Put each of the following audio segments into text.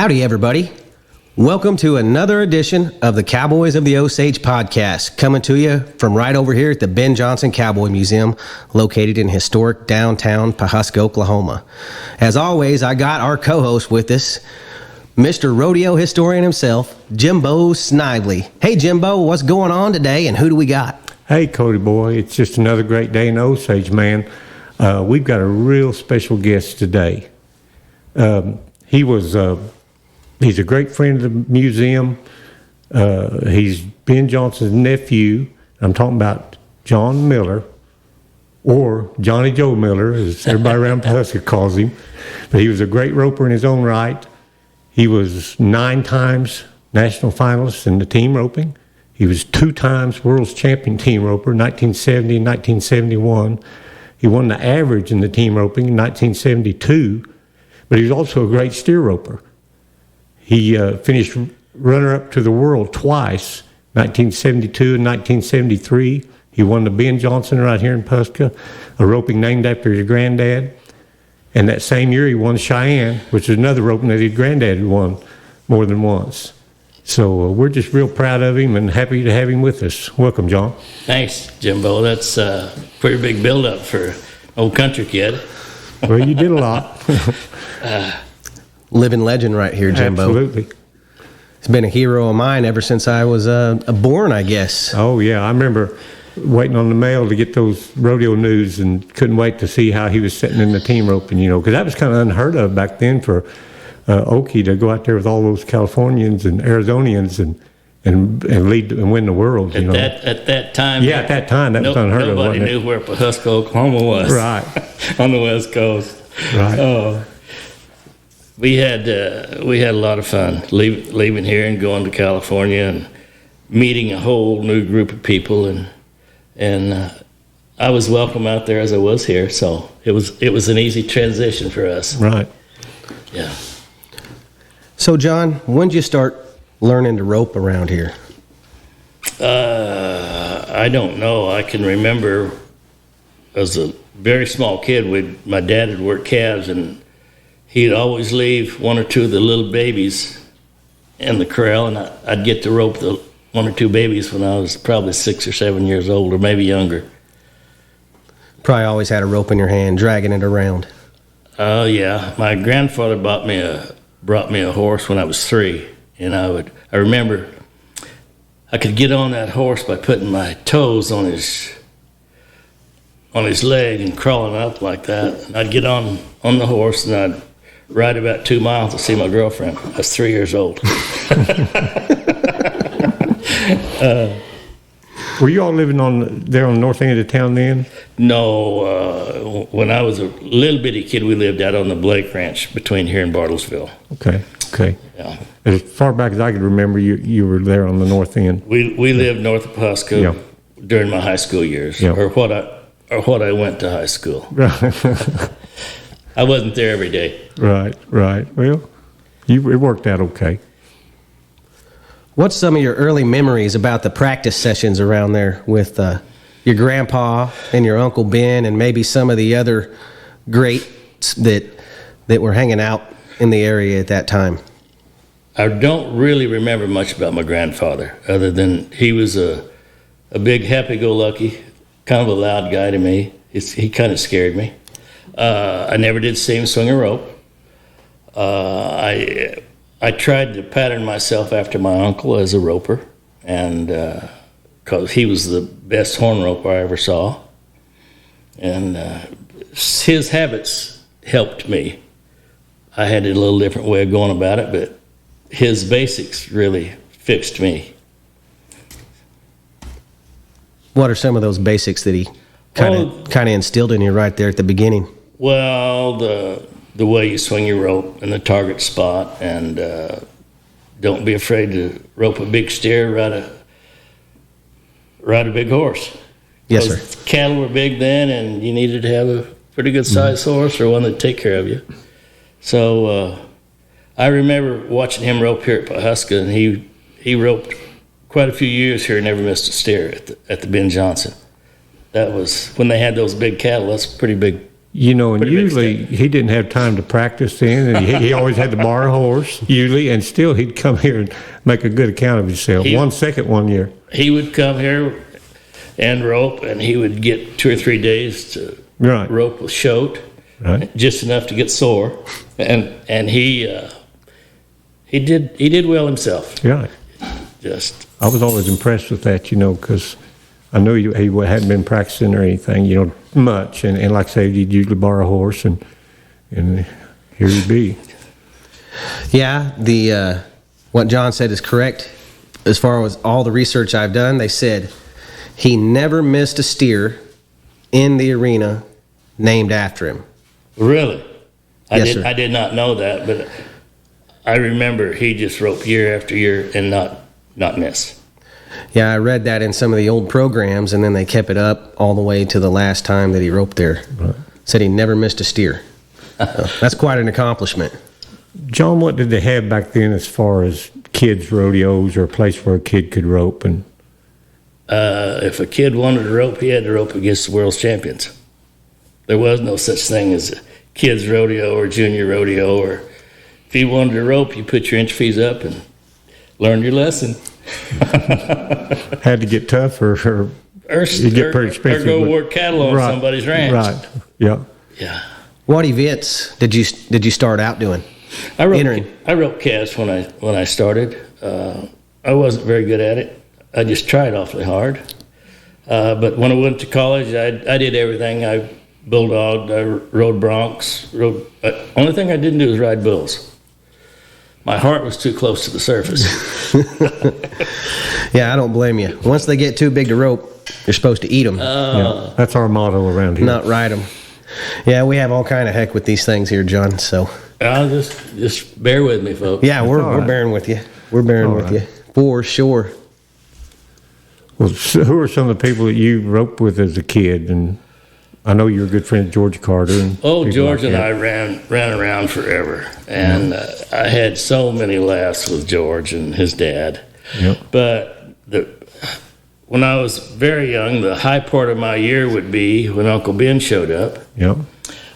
Howdy, everybody. Welcome to another edition of the Cowboys of the Osage podcast, coming to you from right over here at the Ben Johnson Cowboy Museum, located in historic downtown Pawhuska, Oklahoma. As always, I got our co-host with us, Mr. Rodeo historian himself, Jimbo Snively. Hey, Jimbo, what's going on today, and who do we got? Hey, Cody boy, it's just another great day in Osage, man. We've got a real special guest today. He's a great friend of the museum. He's Ben Johnson's nephew. I'm talking about John Miller, or Johnny Joe Miller, as everybody around Pawhuska calls him. But he was a great roper in his own right. He was 9 times national finalist in the team roping. He was 2 times world's champion team roper, 1970 and 1971. He won the average in the team roping in 1972, but he was also a great steer roper. He finished runner-up to the world twice, 1972 and 1973. He won the Ben Johnson right here in Pawhuska, a roping named after his granddad. And that same year he won Cheyenne, which is another roping that his granddad had won more than once. So we're just real proud of him and happy to have him with us. Welcome, John. Thanks, Jimbo. That's a pretty big build-up for an old country kid. Well, you did a lot. Living legend right here, Jimbo. Absolutely. He's been a hero of mine ever since I was born, I guess. Oh, yeah. I remember waiting on the mail to get those rodeo news and couldn't wait to see how he was sitting in the team roping, because that was kind of unheard of back then for Okie to go out there with all those Californians and Arizonians and lead and win the world. At that time. Yeah, at that time, that was unheard of. Nobody knew where Pawhuska, Oklahoma was. Right. On the West Coast. Right. We had a lot of fun leaving here and going to California and meeting a whole new group of people, and I was welcome out there as I was here, so it was an easy transition for us. Right. Yeah. So, John, when did you start learning to rope around here? I don't know. I can remember as a very small kid, my dad had worked calves, and he'd always leave 1 or 2 of the little babies in the corral, and I'd get to rope the 1 or 2 babies when I was probably 6 or 7 years old, or maybe younger. Probably always had a rope in your hand, dragging it around. Oh, yeah. My grandfather brought me a horse when I was 3, and I remember I could get on that horse by putting my toes on his leg and crawling up like that. And I'd get on the horse, and I'd ride about 2 miles to see my girlfriend. I was 3 years old. Were you all living there on the north end of the town then? No. When I was a little bitty kid, we lived out on the Blake Ranch between here and Bartlesville. Okay. Yeah. As far back as I could remember, you were there on the north end. We lived north of Pawhuska during my high school years, or what I went to high school. I wasn't there every day. Right. Well, it worked out okay. What's some of your early memories about the practice sessions around there with your grandpa and your Uncle Ben and maybe some of the other greats that were hanging out in the area at that time? I don't really remember much about my grandfather, other than he was a big happy-go-lucky, kind of a loud guy to me. He kind of scared me. I never did see him swing a rope. I tried to pattern myself after my uncle as a roper, and because he was the best horn roper I ever saw, and his habits helped me. I had a little different way of going about it, but his basics really fixed me. What are some of those basics that he kind of instilled in you right there at the beginning? Well, the way you swing your rope and the target spot, and don't be afraid to rope a big steer, ride a big horse. Yes, sir. Cattle were big then, and you needed to have a pretty good sized horse or one that'd take care of you. So I remember watching him rope here at Pawhuska, and he roped quite a few years here and never missed a steer at the Ben Johnson. That was when they had those big cattle. That's a pretty big You know, and Pretty big usually he didn't have time to practice then, and he always had to borrow a horse, usually, and still he'd come here and make a good account of himself. 1 second one year. He would come here and rope, and he would get 2 or 3 days to rope with shoat, just enough to get sore, and he did well himself. Yeah. I was always impressed with that, you know, because I knew he hadn't been practicing or anything, you know, much. And like I say, he'd usually borrow a horse, and here he'd be. Yeah, what John said is correct. As far as all the research I've done, they said he never missed a steer in the arena named after him. Really? Yes, sir. I did not know that, but I remember he just roped year after year and not miss. Yeah, I read that in some of the old programs, and then they kept it up all the way to the last time that he roped there. Right. Said he never missed a steer. That's quite an accomplishment. John, what did they have back then as far as kids' rodeos or a place where a kid could rope? And if a kid wanted to rope, he had to rope against the world's champions. There was no such thing as a kids' rodeo or junior rodeo. Or if you wanted to rope, you put your inch fees up and learned your lesson. Had to get tough, or you get pretty expensive. Or go work cattle on somebody's ranch. Right. Yeah. Yeah. What events did you start out doing? I roped calves when I started. I wasn't very good at it. I just tried awfully hard. But when I went to college, I did everything. I bulldogged. I rode broncs. Only thing I didn't do was ride bulls. My heart was too close to the surface. Yeah, I don't blame you. Once they get too big to rope, you're supposed to eat them. Yeah, that's our motto around here. Not ride them. Yeah, we have all kind of heck with these things here, John. So just bear with me, folks. yeah, we're bearing with you. We're bearing with you for sure. Well, so who are some of the people that you roped with as a kid? And I know you're a good friend of George Carter. George and I ran around forever, and I had so many laughs with George and his dad. Yep. But when I was very young, the high part of my year would be when Uncle Ben showed up. Yep.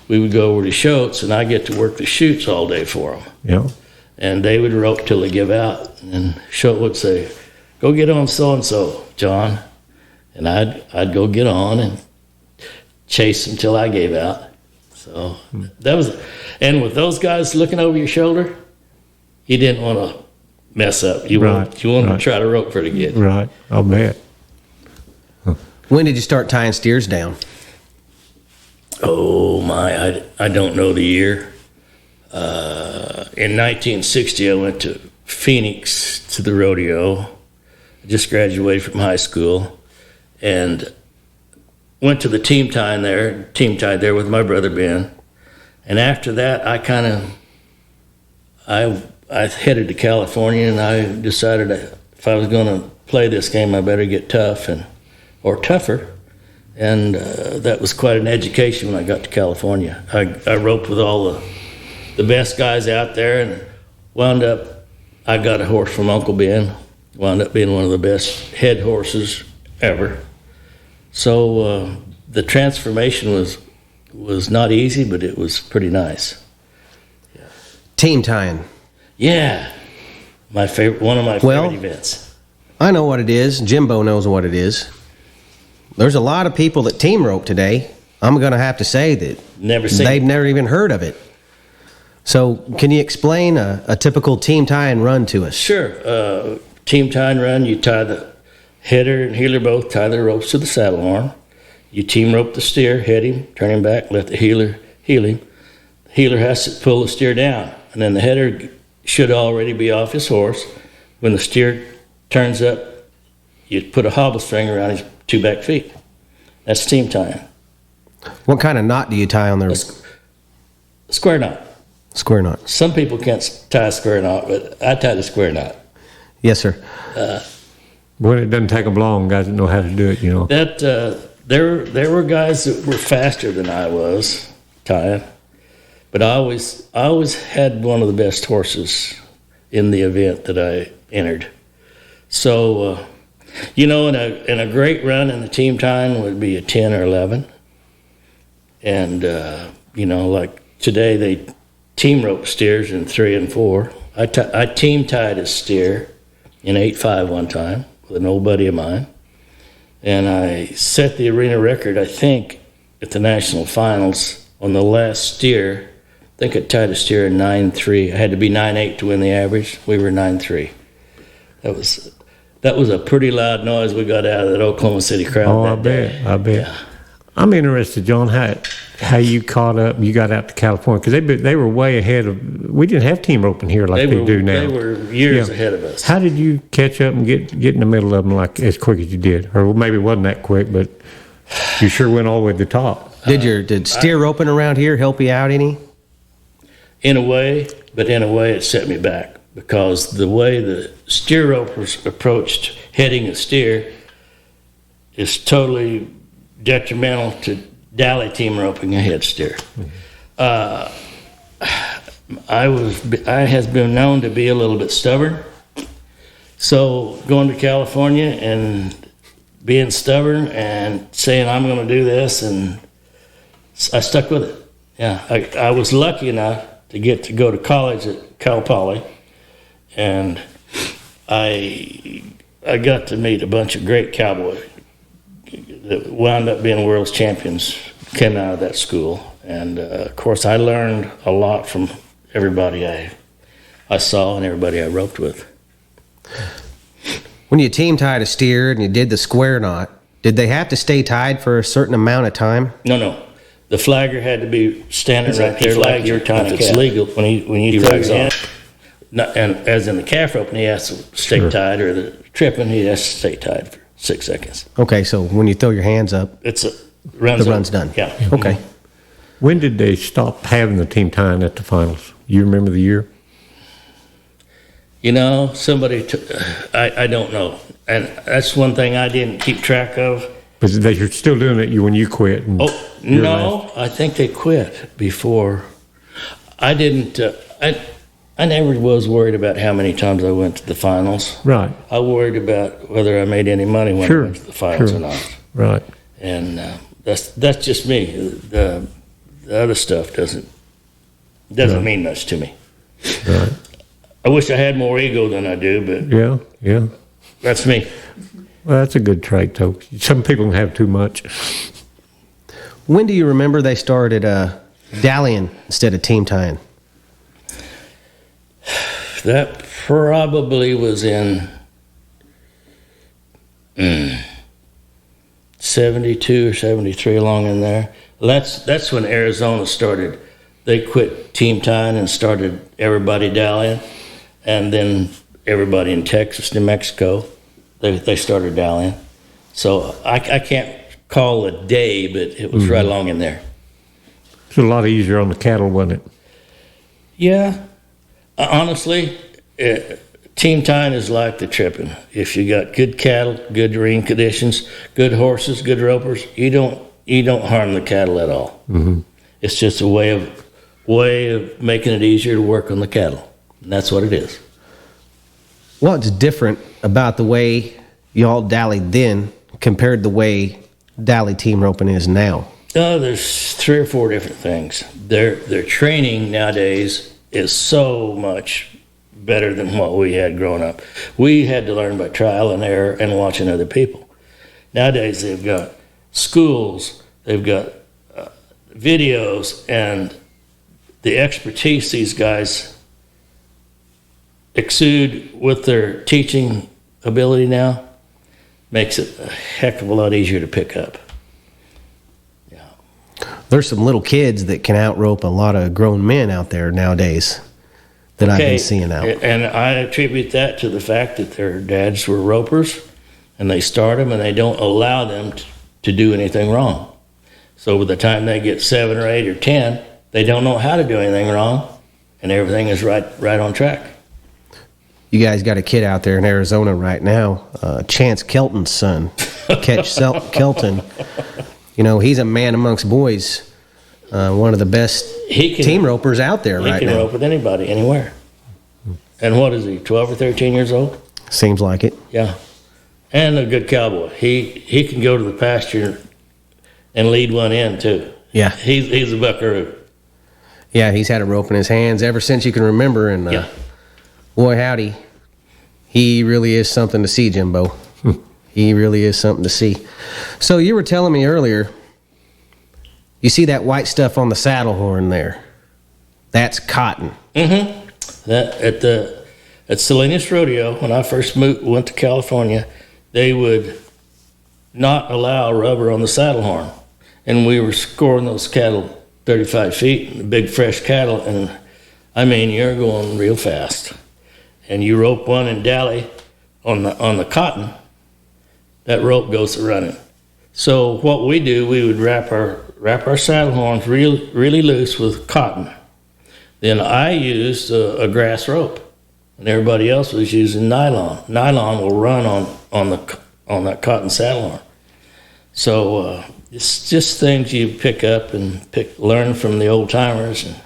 We would go over to Schultz, and I get to work the chutes all day for them. Yep. And they would rope till they give out, and Schultz would say, "Go get on so and so, John," and I'd go get on and chase them till I gave out. So that was, and with those guys looking over your shoulder, you didn't want to mess up. You wanted to try to rope pretty good. Right, I'll bet. When did you start tying steers down? Oh my, I don't know the year. In 1960, I went to Phoenix to the rodeo. I just graduated from high school, and went to the team tied there with my brother Ben. And after that, I headed to California, and I decided if I was going to play this game, I better get tougher. And that was quite an education when I got to California. I roped with all the best guys out there, and I got a horse from Uncle Ben, wound up being one of the best head horses ever. So the transformation was not easy, but it was pretty nice. Yeah. Team tying. Yeah, one of my favorite events. I know what it is. Jimbo knows what it is. There's a lot of people that team rope today. I'm going to have to say that they've never even heard of it. So can you explain a typical team tie and run to us? Sure. Team tie and run, you tie the header and heeler both, tie the ropes to the saddle horn. You team rope the steer, head him, turn him back, let the heeler heel him. The heeler has to pull the steer down, and then the header should already be off his horse. When the steer turns up, you put a hobble string around his two back feet. That's team tying. What kind of knot do you tie on there? A square knot. Square knot. Some people can't tie a square knot, but I tie the square knot. Yes, sir. Well, it doesn't take them long, guys that know how to do it, you know. There were guys that were faster than I was tying, but I always had one of the best horses in the event that I entered. So, in a great run in the team tying would be a 10 or 11. And, like today they team rope steers in 3 and 4. I team tied a steer in 8.5 one time with an old buddy of mine. And I set the arena record, I think, at the national finals on the last steer. I think I tied a steer in 9.3. I had to be 9.8 to win the average. We were 9.3. That was a pretty loud noise we got out of that Oklahoma City crowd. Oh, I bet. Yeah. I'm interested, John, how you caught up. You got out to California because they were way ahead of. We didn't have team roping here like they do now. They were years ahead of us. How did you catch up and get in the middle of them like as quick as you did, or maybe it wasn't that quick, but you sure went all the way to the top. Did steer roping around here help you out any? In a way, but in a way it set me back because the way the steer ropers approached heading a steer is totally detrimental to Dally team roping a head steer. I has been known to be a little bit stubborn, so going to California and being stubborn and saying I'm going to do this, and I stuck with it. Yeah, I was lucky enough to get to go to college at Cal Poly, and I got to meet a bunch of great cowboys that wound up being world's champions, came out of that school. And of course I learned a lot from everybody I saw and everybody I roped with. When you team tied a steer and you did the square knot, did they have to stay tied for a certain amount of time? No. The flagger had to be standing right there like you're tying if a calf. It's legal when you throw your hand. And as in the calf roping, he has to stay tied, or the tripping, he has to stay tied for 6 seconds. Okay, so when you throw your hands up, the run's done. Yeah. Okay. When did they stop having the team tying at the finals? You remember the year? I don't know. And that's one thing I didn't keep track of. But you're still doing it when you quit? No, I think they quit before. I didn't, I never was worried about how many times I went to the finals. Right. I worried about whether I made any money when I went to the finals or not. Right. And that's just me. The other stuff doesn't mean much to me. Right. I wish I had more ego than I do, but yeah, that's me. Well, that's a good trait, though. Some people have too much. When do you remember they started dallying instead of team tying? That probably was in 72 or 73, along in there. That's when Arizona started. They quit team tying and started everybody dallying, and then everybody in Texas, New Mexico, they started dallying. So I can't call a day, but it was right along in there. It's a lot easier on the cattle, wasn't it? Yeah. Honestly, team tying is like the tripping. If you got good cattle, good ring conditions, good horses, good ropers, you don't harm the cattle at all. Mm-hmm. It's just a way of making it easier to work on the cattle, and that's what it is. What's different about the way y'all dallied then compared to the way dally team roping is now? Oh, there's 3 or 4 different things. Their training nowadays is so much better than what we had growing up. We had to learn by trial and error and watching other people. Nowadays they've got schools, they've got videos, and the expertise these guys exude with their teaching ability now makes it a heck of a lot easier to pick up. Yeah. There's some little kids that can outrope a lot of grown men out there nowadays that I've been seeing out. And I attribute that to the fact that their dads were ropers, and they start them and they don't allow them to do anything wrong. So by the time they get 7 or 8 or 10, they don't know how to do anything wrong, and everything is right on track. You guys got a kid out there in Arizona right now, Chance Kelton's son, Catch Kelton. You know, he's a man amongst boys, one of the best team ropers out there right now. He can rope with anybody, anywhere. And what is he, 12 or 13 years old? Seems like it. Yeah. And a good cowboy. He can go to the pasture and lead one in, too. Yeah. He's a buckaroo. Yeah, he's had a rope in his hands ever since you can remember. And Yeah. boy, howdy, he really is something to see, Jimbo. He really is something to see. So you were telling me earlier, you see that white stuff on the saddle horn there? That's cotton. Mm-hmm. That at Salinas Rodeo, when I first went to California, they would not allow rubber on the saddle horn, and we were scoring those cattle 35 feet, big fresh cattle, and I mean you're going real fast, and you rope one and dally on the cotton. That rope goes to running. So what we do, we would wrap our saddle horns really loose with cotton. Then I used a grass rope, and everybody else was using nylon. Nylon will run on that cotton saddle horn. So it's just things you pick up and learn from the old timers and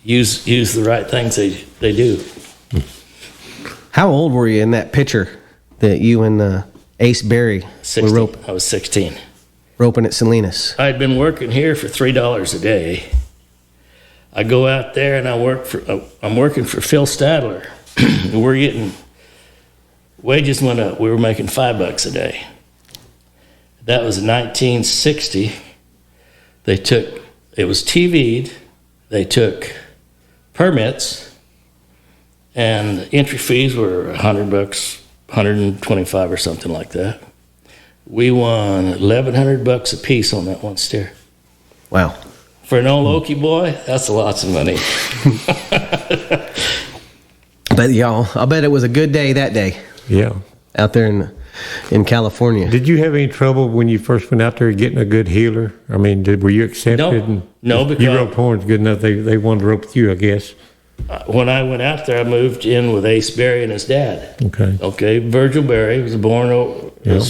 use the right things they do. How old were you in that picture that you and Ace Berry were I was 16. roping at Salinas? I'd been working here for $3 a day. I go out there and I'm working for Phil Stadler. We're getting, wages went up. We were making $5 a day. That was 1960. It was TV'd. They took permits, and entry fees were $100, $125 or something like that. We won $1,100 a piece on that one steer. Wow. For an old Okie boy, that's lots of money. But y'all, I bet it was a good day that day. Yeah. Out there in California. Did you have any trouble when you first went out there getting a good healer? I mean, were you accepted? No, because you roped horns good enough. They wanted to rope with you, I guess. When I went out there, I moved in with Ace Berry and his dad. Okay. Virgil Berry was born in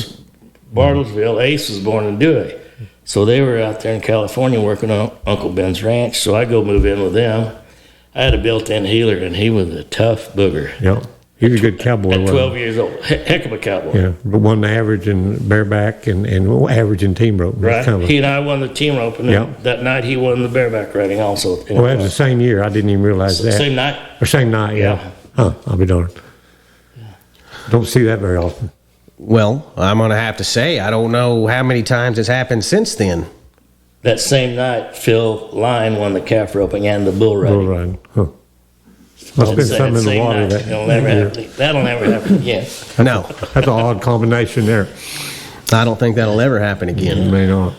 Bartlesville. Ace was born in Dewey. So they were out there in California working on Uncle Ben's ranch. So I go move in with them. I had a built-in healer, and he was a tough booger. Yeah. He was a good cowboy. At 12 years old. Heck of a cowboy. Yeah, but won the average in bareback and average in team rope. Right. He and I won the team rope, and that night he won the bareback riding also. Well, that was the same year. I didn't even realize that. Same night? Or same night, yeah. Huh, I'll be darned. Don't see that very often. Well, I'm going to have to say, I don't know how many times it's happened since then. That same night, Phil Line won the calf roping and the bull riding. Bull riding, huh. Must have been something in the water. That'll never happen again. No. That's an odd combination there. I don't think that'll ever happen again. It may not.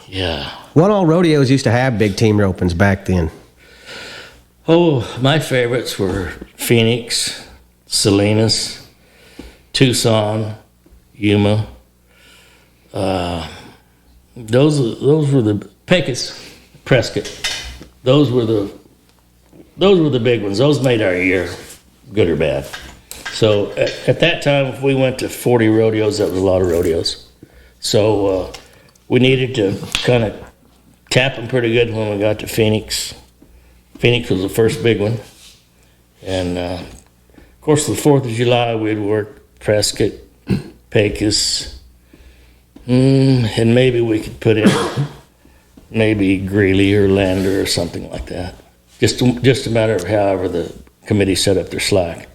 Yeah. What all rodeos used to have big team ropings back then? Oh, my favorites were Phoenix, Salinas, Tucson, Yuma. Those were the Pecos, Prescott. Those were the big ones. Those made our year, good or bad. So at that time, if we went to 40 rodeos, that was a lot of rodeos. So we needed to kind of tap them pretty good when we got to Phoenix. Phoenix was the first big one. And, of course, the 4th of July, we'd work Prescott, Pecos, and maybe we could put in maybe Greeley or Lander or something like that. Just a matter of however the committee set up their slack.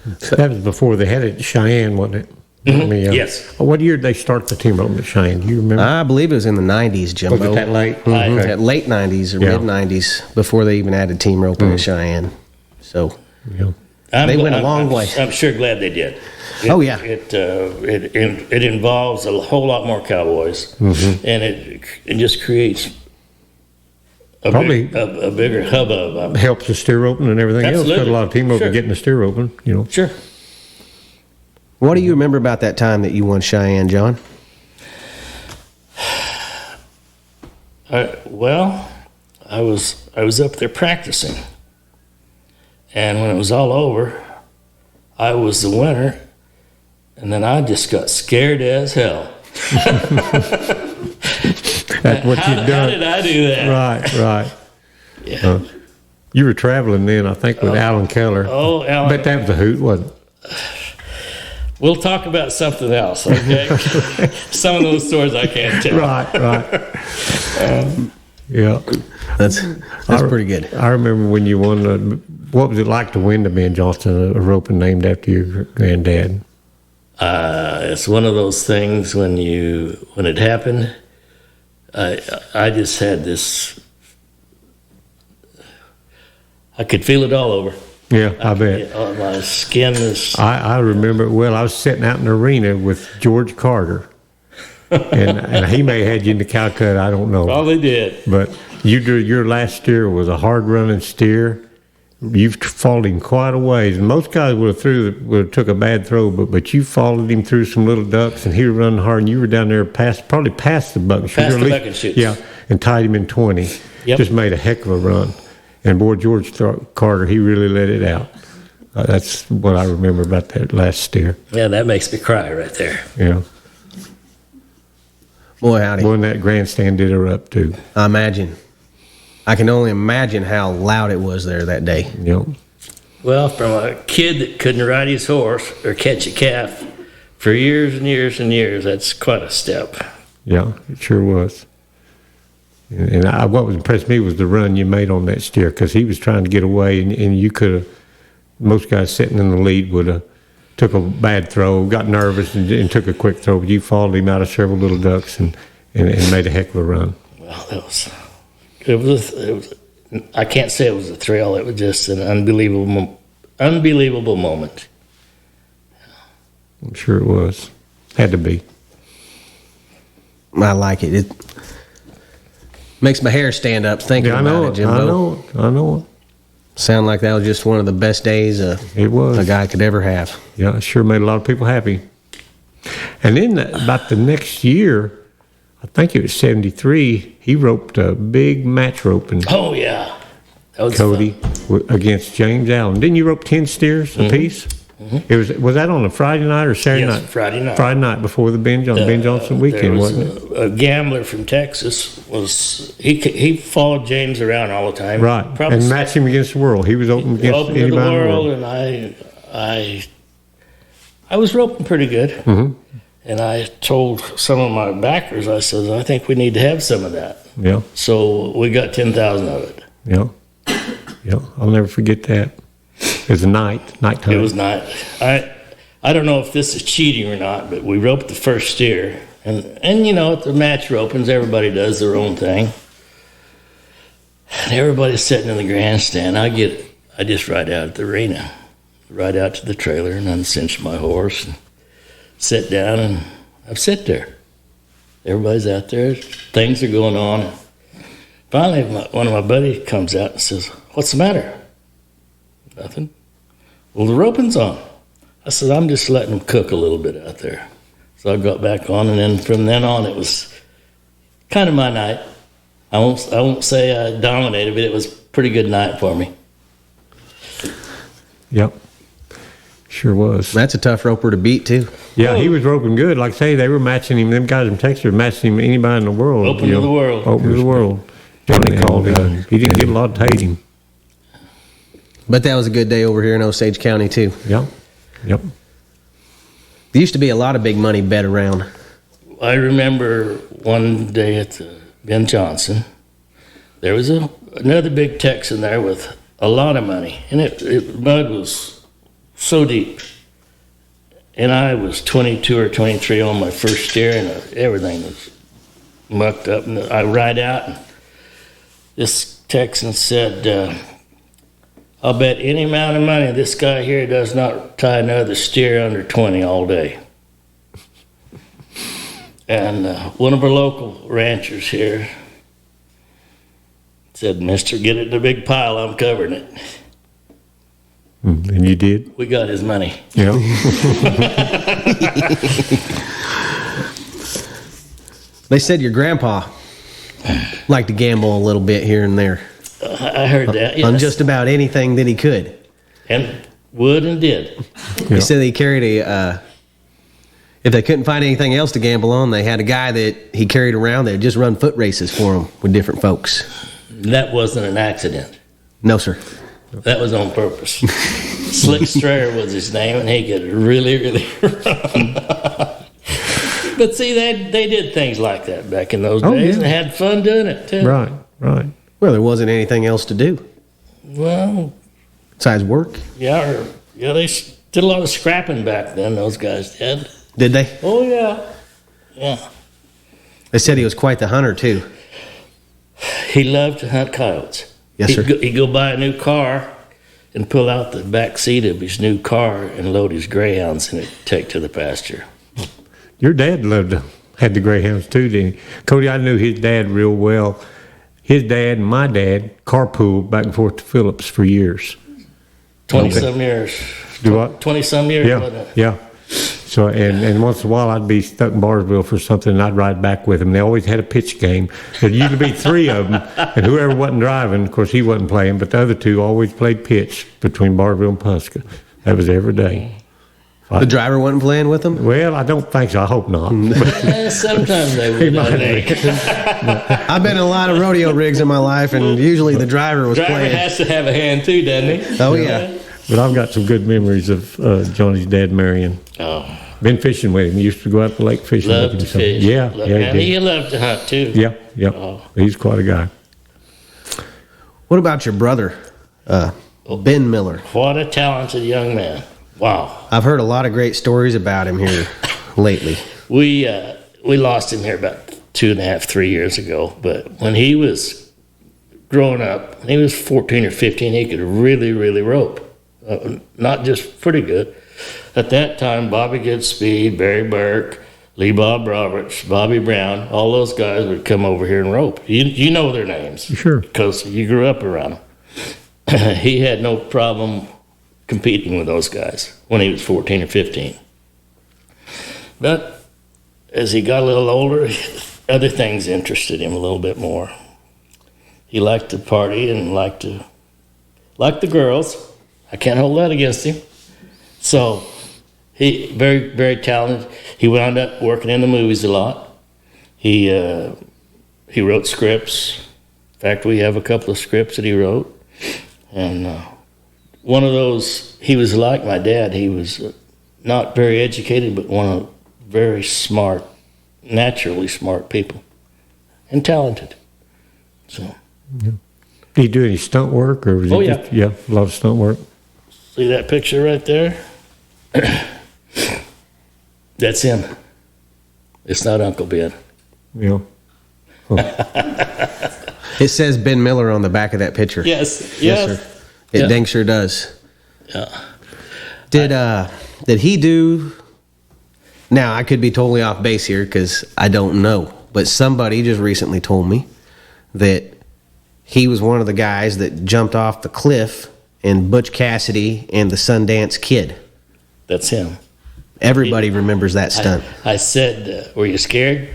That was before they had it at Cheyenne, wasn't it? Mm-hmm. I mean, yes. What year did they start the team roping at Cheyenne? Do you remember? I believe it was in the 90s, Jimbo. Was it that late? Mhm. Okay. At late 90s or mid-90s, before they even added team roping in Cheyenne. So they went a long way. I'm sure glad they did. It involves a whole lot more cowboys, and it just creates a bigger hubbub. Helps the steer open and everything Absolutely. else. Got a lot of team open getting the steer open, Sure. What do you remember about that time that you won Cheyenne, John? Well, I was up there practicing, and when it was all over, I was the winner, and then I just got scared as hell. That's what you've done. How did I do that? Right. Yeah. You were traveling then, I think, with Alan Keller. Oh, Alan. Bet that was a hoot, wasn't it? We'll talk about something else, okay? Some of those stories I can't tell. Right. Yeah. That's pretty good. I remember when you won. What was it like to win the Ben Johnson, a roping named after your granddad? It's one of those things when it happened. I just had this. I could feel it all over. Yeah, I bet. My skin is. I remember it well. I was sitting out in the arena with George Carter, and he may have had you in the cow cut. I don't know. Probably did. But your last steer was a hard running steer. You've followed him quite a ways. And most guys would have took a bad throw, but you followed him through some little ducks, and he was running hard, and you were down there probably past the buck and shoot. Past the buck and shoot. Yeah, and tied him in 20. Yep. Just made a heck of a run. And boy, George Carter, he really let it out. That's what I remember about that last steer. Yeah, that makes me cry right there. Yeah. Boy, howdy. Boy, and that grandstand did her up, too. I imagine. I can only imagine how loud it was there that day. Yep. Well, from a kid that couldn't ride his horse or catch a calf for years and years and years, that's quite a step. Yeah, it sure was. And what was impressed me was the run you made on that steer, because he was trying to get away, and you could have, most guys sitting in the lead would have took a bad throw, got nervous, and took a quick throw, but you followed him out of several little ducks and made a heck of a run. Well, it was I can't say it was a thrill. It was just an unbelievable moment. I'm sure it was. Had to be. I like it. It makes my hair stand up thinking about it, Jimbo. I know it. Sound like that was just one of the best days it was. a guy could ever have. Yeah, it sure made a lot of people happy. And then about the next year, I think it was 73, he roped a big match roping. Oh, yeah. That was Cody against James Allen. Didn't you rope 10 steers apiece? Mm-hmm. Was that on a Friday night or Saturday night? Friday night. Friday night before the Ben Johnson weekend, wasn't it? A gambler from Texas he followed James around all the time. Right, and matched him against the world. He was open against anybody in the world. And I was roping pretty good. Mm-hmm. And I told some of my backers, I said, I think we need to have some of that. Yeah. So we got 10,000 of it. Yeah. Yeah. I'll never forget that. It was nighttime. It was night. I don't know if this is cheating or not, but we roped the first steer. And you know, at the match ropings, everybody does their own thing. And everybody's sitting in the grandstand. I just ride out at the arena, ride out to the trailer and uncinch my horse and sit down, and I sit there. Everybody's out there. Things are going on. Finally, one of my buddies comes out and says, "What's the matter?" "Nothing." "Well, the roping's on." I said, "I'm just letting them cook a little bit out there." So I got back on, and then from then on, it was kind of my night. I won't say I dominated, but it was a pretty good night for me. Yep. Sure was. That's a tough roper to beat, too. Yeah, he was roping good. Like I say, they were matching him. Them guys in Texas were matching him anybody in the world. Open to the world. Open to the world. Johnny called him. He didn't get a lot to hate him. But that was a good day over here in Osage County, too. Yep. Yep. There used to be a lot of big money bet around. I remember one day at the Ben Johnson, there was another big Texan there with a lot of money, and mud was so deep. And I was 22 or 23 on my first steer, and everything was mucked up. And I ride out, and this Texan said, "I'll bet any amount of money this guy here does not tie another steer under 20 all day." And one of our local ranchers here said, "Mister, get it in a big pile, I'm covering it." And you did? We got his money. Yeah. They said your grandpa liked to gamble a little bit here and there. I heard that, yes. On just about anything that he could. And would and did. They said he carried if they couldn't find anything else to gamble on, they had a guy that he carried around that would just run foot races for him with different folks. That wasn't an accident. No, sir. That was on purpose. Slick Strayer was his name, and he could really run. But see, they did things like that back in those days, and had fun doing it too. Right. Well, there wasn't anything else to do Well, besides work. yeah, they did a lot of scrapping back then. Those guys did. Did they? Oh yeah. They said he was quite the hunter too. He loved to hunt coyotes. Yes, sir. He'd go buy a new car and pull out the back seat of his new car and load his greyhounds in it to take to the pasture. Your dad had the greyhounds too, didn't he? Cody, I knew his dad real well. His dad and my dad carpooled back and forth to Phillips for years. 20-some years. Do what? 20-some years, wasn't it? Yeah. So, and once in a while I'd be stuck in Barnesville for something, and I'd ride back with them. They always had a pitch game. There'd usually be 3 of them, and whoever wasn't driving, of course he wasn't playing, but the other 2 always played pitch between Barnesville and Pawhuska. That was every day. The driver wasn't playing with them? Well, I don't think so. I hope not. Sometimes they would. I've been in a lot of rodeo rigs in my life, and usually the driver was Driver playing. has to have a hand too, doesn't he? Oh, yeah. But I've got some good memories of Johnny's dad, Marion. Oh, Been fishing with him. He used to go out the lake fishing loved with to him. fish. Yeah, And he did. he loved to hunt too. Yeah. Oh. He's quite a guy. What about your brother, Ben Miller? What a talented young man. Wow. I've heard a lot of great stories about him here lately. We lost him here about 2.5, 3 years ago. But when he was growing up, when he was 14 or 15, he could really rope. Not just pretty good. At that time, Bobby Goodspeed, Barry Burke, Lee Bob Roberts, Bobby Brown, all those guys would come over here and rope. You know their names. Sure. Because you grew up around them. He had no problem competing with those guys when he was 14 or 15. But as he got a little older, other things interested him a little bit more. He liked to party and liked the girls. I can't hold that against him. So he very talented. He wound up working in the movies a lot. He wrote scripts. In fact, we have a couple of scripts that he wrote. And one of those, he was like my dad. He was not very educated, but one of very smart, naturally smart people, and talented. So. Did he do any stunt work, or was Oh, he yeah. just, a lot of stunt work? See that picture right there? That's him. It's not Uncle Ben. Yeah. It says Ben Miller on the back of that picture. Yes. Yes, sir. It Yeah. dang sure does. Yeah. Did he do? Now I could be totally off base here because I don't know, but somebody just recently told me that he was one of the guys that jumped off the cliff in Butch Cassidy and the Sundance Kid. That's him. Everybody remembers that stunt. I said, "Were you scared?"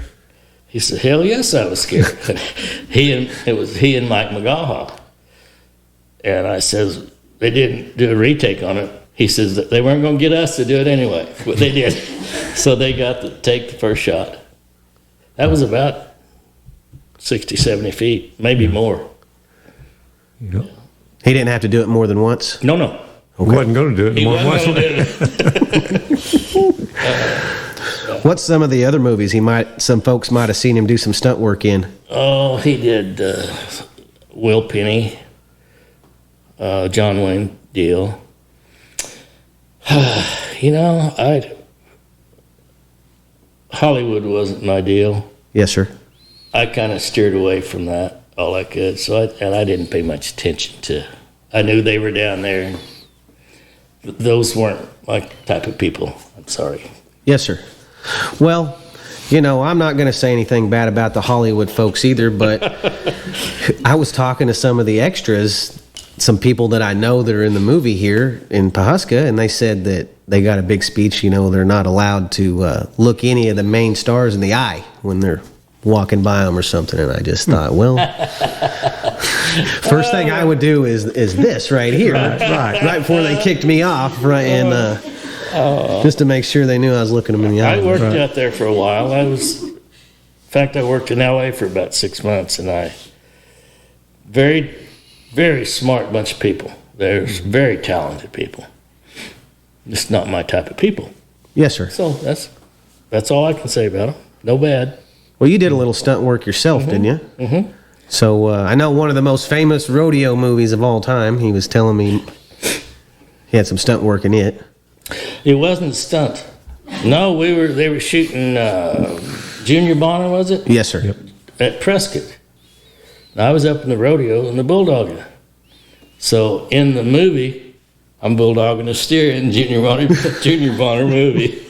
He said, "Hell yes, I was scared." It was he and Mike McGaha, and I says they didn't do a retake on it. He says that they weren't going to get us to do it anyway, but they did. So they got to take the first shot. That was about 60, 70 feet, maybe more. Yeah. He didn't have to do it more than once. No. He wasn't going to do it. He More wasn't than gonna once. do it. What's some of the other movies some folks might have seen him do some stunt work in? Oh, he did Will Penny, John Wayne deal. Hollywood wasn't my deal. Yes, sir. I kind of steered away from that all I could. And I didn't pay much attention to. I knew they were down there. And those weren't my type of people. I'm sorry. Yes, sir. Well, I'm not going to say anything bad about the Hollywood folks either, but I was talking to some of the extras, some people that I know that are in the movie here in Pawhuska, and they said that they got a big speech. They're not allowed to look any of the main stars in the eye when they're walking by them or something. And I just thought, well, first thing I would do is this right here, right before they kicked me off, right, and just to make sure they knew I was looking them in the eye. I worked out there for a while. I worked in LA for about 6 months, and very, very smart bunch of people. They're very talented people. Just not my type of people. Yes, sir. So that's all I can say about them. No bad. Well, you did a little stunt work yourself, didn't you? Mm-hmm. So I know one of the most famous rodeo movies of all time. He was telling me he had some stunt work in it. It wasn't a stunt. No, they were shooting Junior Bonner, was it? Yes, sir. Yep. At Prescott. And I was up in the rodeo and the bulldogging. So in the movie, I'm bulldogging a steer in Junior Bonner movie.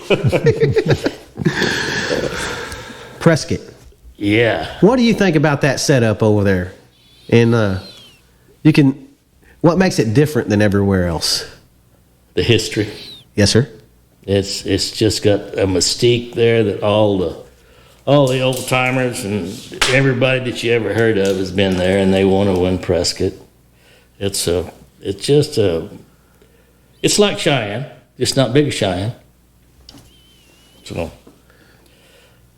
Prescott. Yeah. What do you think about that setup over there? And what makes it different than everywhere else? The history. Yes, sir. It's just got a mystique there that all the old timers and everybody that you ever heard of has been there, and they want to win Prescott. It's like Cheyenne, just not big as Cheyenne. So.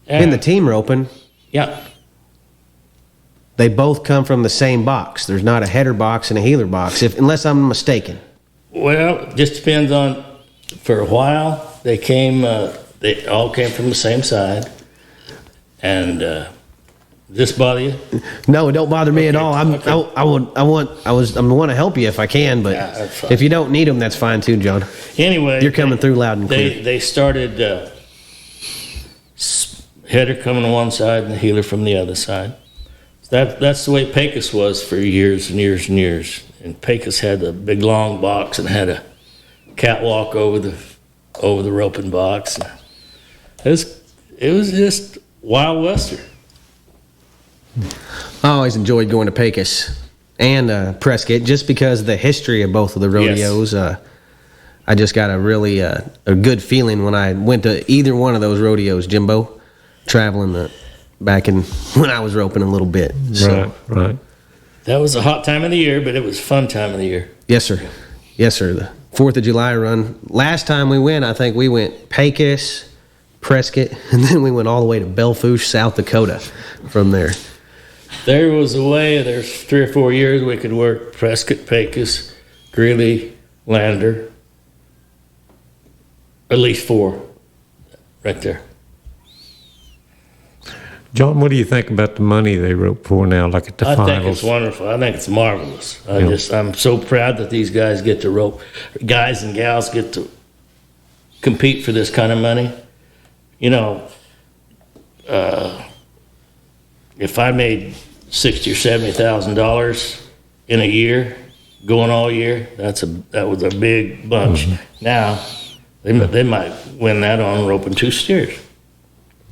In the team roping, Yeah. they both come from the same box. There's not a header box and a heeler box, unless I'm mistaken. Well, it just depends on. For a while, they all came from the same side, and this bother you? No, it don't bother me at all. Okay. I want to help you if I can, but Yeah, that's fine. if you don't need them, that's fine too, John. Anyway, You're coming through loud and clear. They started header coming on one side and the heeler from the other side. That's the way Pecos was for years and years and years. And Pecos had a big long box and had a catwalk over the roping box. It was just Wild Western. I always enjoyed going to Pecos and Prescott just because of the history of both of the rodeos. Yes. I just got a really a good feeling when I went to either one of those rodeos, Jimbo, traveling back in when I was roping a little bit. So, Right. That was a hot time of the year, but it was a fun time of the year. Yes, sir. Yes, sir. The 4th of July run. Last time we went, I think we went Pecos, Prescott, and then we went all the way to Belfouche, South Dakota from there. There's 3 or 4 years we could work Prescott, Pecos, Greeley, Lander. At least 4 right there. John, what do you think about the money they rope for now, like at the I finals? think it's wonderful. I think it's marvelous. Yeah. I'm so proud that these guys get to rope, guys and gals get to compete for this kind of money. You know, if I made $60,000 or $70,000 in a year, going all year, that was a big bunch. Mm-hmm. Now they might win that on roping 2 steers.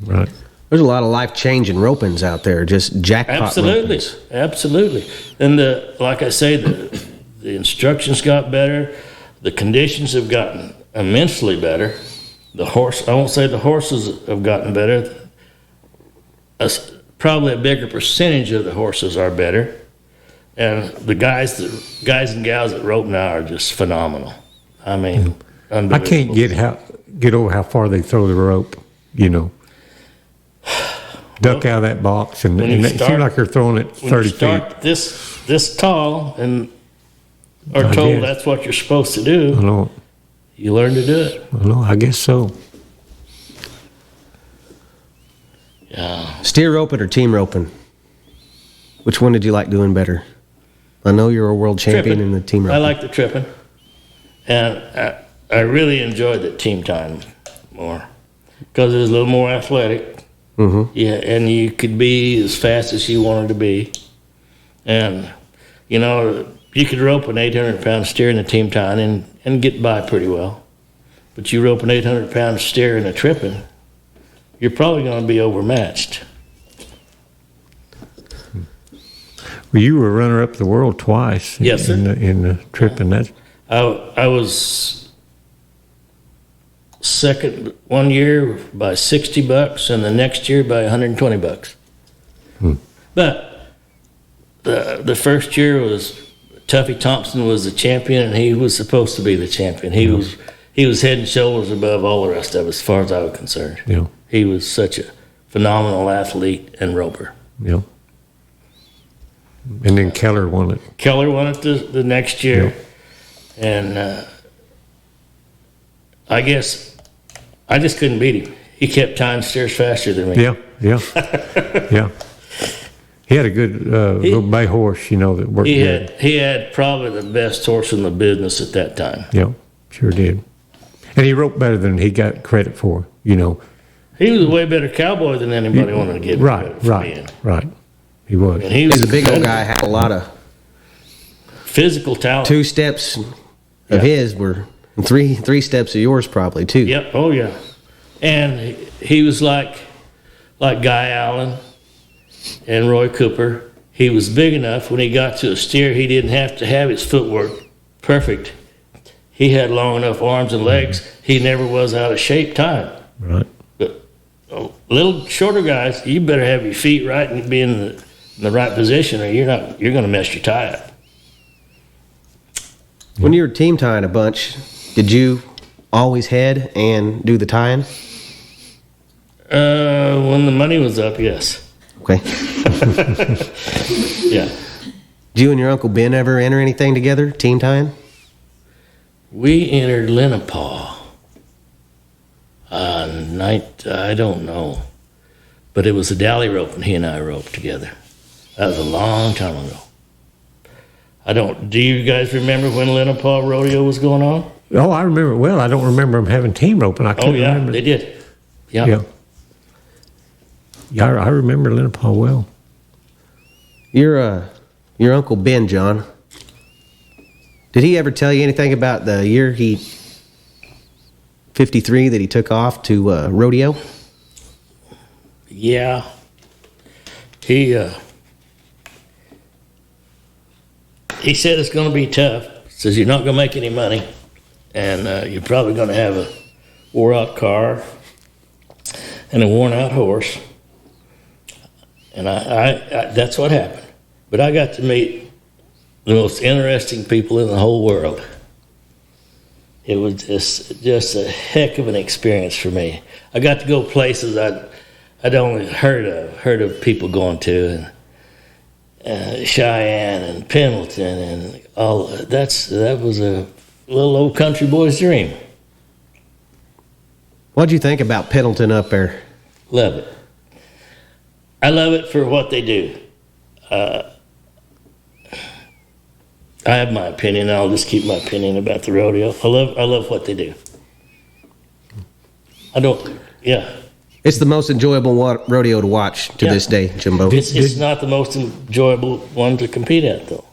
Right. There's a lot of life-changing ropings out there, just jackpot Absolutely, ropings. absolutely. And like I say, the instructions got better. The conditions have gotten immensely better. I won't say the horses have gotten better. Probably a bigger percentage of the horses are better. And the guys and gals that rope now are just phenomenal. I mean, I unbelievable. can't get over how far they throw the rope, Duck out of that box, and when you it seems like they're throwing it 30 When you feet. start this tall and are I told guess. that's what you're supposed to do, you learn to do it. I guess so. Yeah. Steer roping or team roping? Which one did you like doing better? I know you're a world champion in the team roping. I like the tripping. And I really enjoyed the team time more because it was a little more athletic. Mm-hmm. Yeah, and you could be as fast as you wanted to be. And, you could rope an 800-pound steer in a team time and get by pretty well. But you rope an 800-pound steer in a tripping, you're probably going to be overmatched. Well, you were runner-up the world twice. Yes, sir. In the tripping. That's I was second one year by $60 and the next year by $120. But the first year was Tuffy Thompson was the champion, and he was supposed to be the champion. He was head and shoulders above all the rest of us, as far as I was concerned. Yeah. He was such a phenomenal athlete and roper. Yeah. And then Keller won it. Keller won it the next year, and I guess I just couldn't beat him. He kept tying steers faster than me. Yeah. Yeah. He had a good little bay horse, that worked good. He had probably the best horse in the business at that time. Yeah, sure did. And he roped better than he got credit for, He was a way better cowboy than anybody wanted to give him credit for being. Right. He was. And he was He's a big old guy, had a lot of physical talent. 2 steps of his were three steps of yours probably too. Yep. Oh yeah. And he was like Guy Allen and Roy Cooper. He was big enough when he got to a steer, he didn't have to have his footwork perfect. He had long enough arms and legs. He never was out of shape time. Right. But little shorter guys, you better have your feet right and be in the right position, or you're going to mess your tie up. When you were team tying a bunch, did you always head and do the tying? When the money was up, yes. Okay. Yeah. Did you and your Uncle Ben ever enter anything together, team tying? We entered Lenapaw. I don't know. But it was a dally rope, and he and I roped together. That was a long time ago. Do you guys remember when Lenapaw Rodeo was going on? Oh, I remember it well. I don't remember them having team roping. I couldn't remember. They did. Yeah, I remember Lenapaw well. Your Uncle Ben, John, did he ever tell you anything about the year 53 that he took off to Rodeo? Yeah. He said it's going to be tough. He says you're not going to make any money, and you're probably going to have a wore-out car and a worn-out horse. And I that's what happened. But I got to meet the most interesting people in the whole world. It was just a heck of an experience for me. I got to go places I'd only heard of people going to, and Cheyenne and Pendleton and all. That was a little old country boy's dream. What'd you think about Pendleton up there? Love it. I love it for what they do. I have my opinion. I'll just keep my opinion about the rodeo. I love what they do. Yeah. It's the most enjoyable rodeo to watch to this day, Jimbo. It's not the most enjoyable one to compete at, though.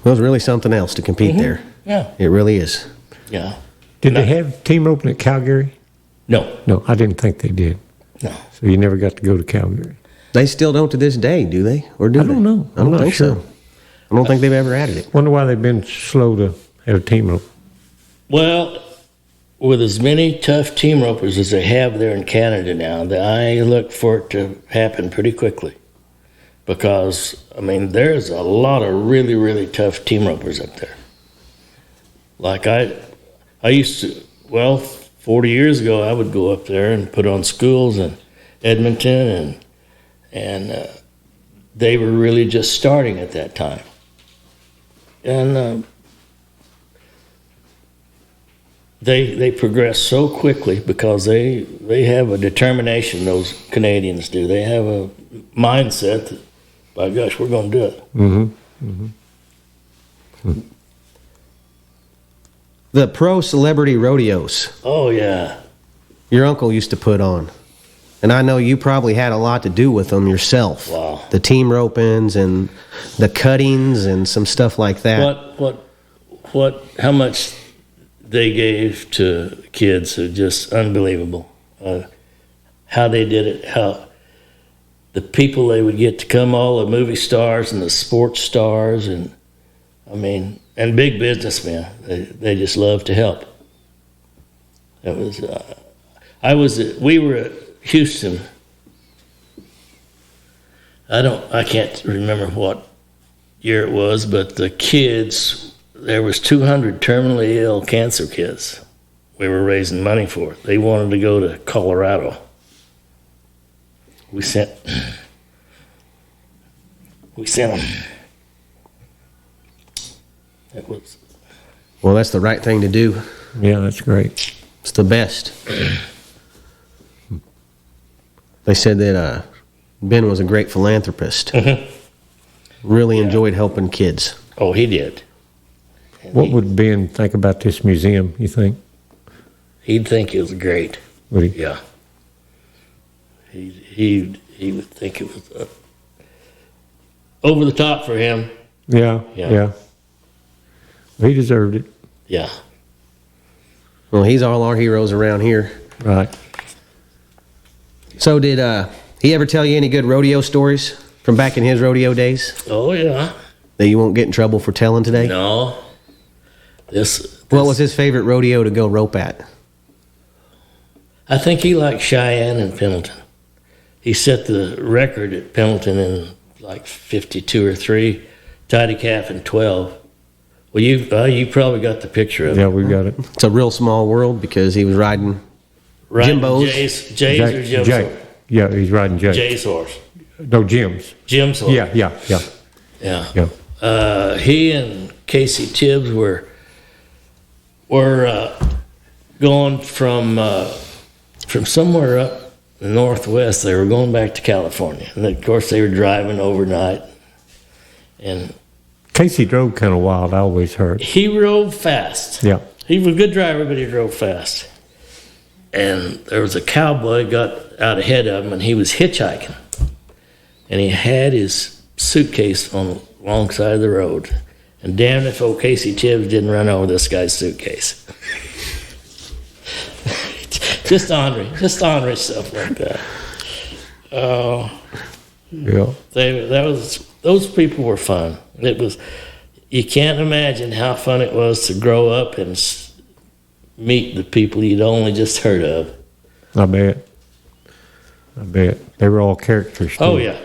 Well, it's really something else to compete there. Yeah. It really is. Yeah. Did they have team roping at Calgary? No. No, I didn't think they did. No. So you never got to go to Calgary. They still don't to this day, do they? Or do they? I don't know. I don't I'm not think sure. so. I don't think they've ever added it. Wonder why they've been slow to have a team rope. Well, with as many tough team ropers as they have there in Canada now, I look for it to happen pretty quickly. Because, there's a lot of really, really tough team ropers up there. Like I used to, 40 years ago, I would go up there and put on schools in Edmonton, and they were really just starting at that time. And they progress so quickly because they have a determination, those Canadians do. They have a mindset that, by gosh, we're going to do it. Mm-hmm. Mm-hmm. The pro celebrity rodeos Oh, yeah. your uncle used to put on. And I know you probably had a lot to do with them yourself. Wow. The team ropings and the cuttings and some stuff like that. How much they gave to kids are just unbelievable. How they did it, how the people they would get to come, all the movie stars and the sports stars, and big businessmen. They just love to help. It was. We were at Houston. I can't remember what year it was, but the kids, there was 200 terminally ill cancer kids we were raising money for. They wanted to go to Colorado. We sent them. Well, that's the right thing to do. Yeah, that's great. It's the best. They said that Ben was a great philanthropist. Really enjoyed helping kids. Oh, he did. And What would Ben think about this museum, you think? he'd think it was great. Would he? Yeah. He would think it was over the top for him. Yeah. Yeah. He deserved it. Yeah. Well, he's all our heroes around here. Right. So did he ever tell you any good rodeo stories from back in his rodeo days Oh, yeah. that you won't get in trouble for telling today? No. This What was his favorite rodeo to go rope at? I think he liked Cheyenne and Pendleton. He set the record at Pendleton in like 52 or 3, tied a calf in 12. Well, you probably got the picture of Yeah, it. we got it. It's a real small world because he was riding Jimbo's. Jay's or Jim's Jay. horse? Yeah, he's riding Jay. Jay's horse. No, Jim's. Jim's horse. Yeah. Yeah. He and Casey Tibbs were going from somewhere up in the northwest. They were going back to California, and of course they were driving overnight. And Casey drove kind of wild, I always heard. he rode fast. Yeah. He was a good driver, but he drove fast. And there was a cowboy got out ahead of him, and he was hitchhiking. And he had his suitcase on the wrong side of the road. And damn if old Casey Tibbs didn't run over this guy's suitcase. just ornery stuff like that. Oh, Yeah. those people were fun. It was, you can't imagine how fun it was to grow up and meet the people you'd only just heard of. I bet. They were all characters, too. Oh yeah.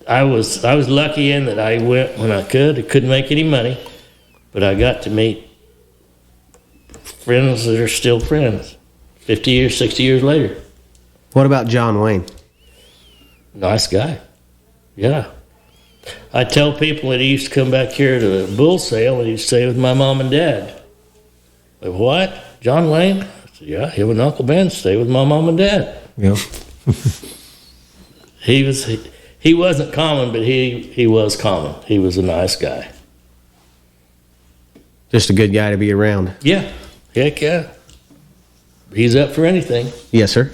I was lucky in that I went when I could. I couldn't make any money, but I got to meet friends that are still friends 50 years, 60 years later. What about John Wayne? Nice guy. Yeah. I tell people that he used to come back here to the bull sale and he'd stay with my mom and dad. Like, what? John Wayne? I said, yeah, him and Uncle Ben stay with my mom and dad. Yeah. He wasn't common, but he was common. He was a nice guy. Just a good guy to be around. Yeah. Heck yeah. He's up for anything. Yes, sir.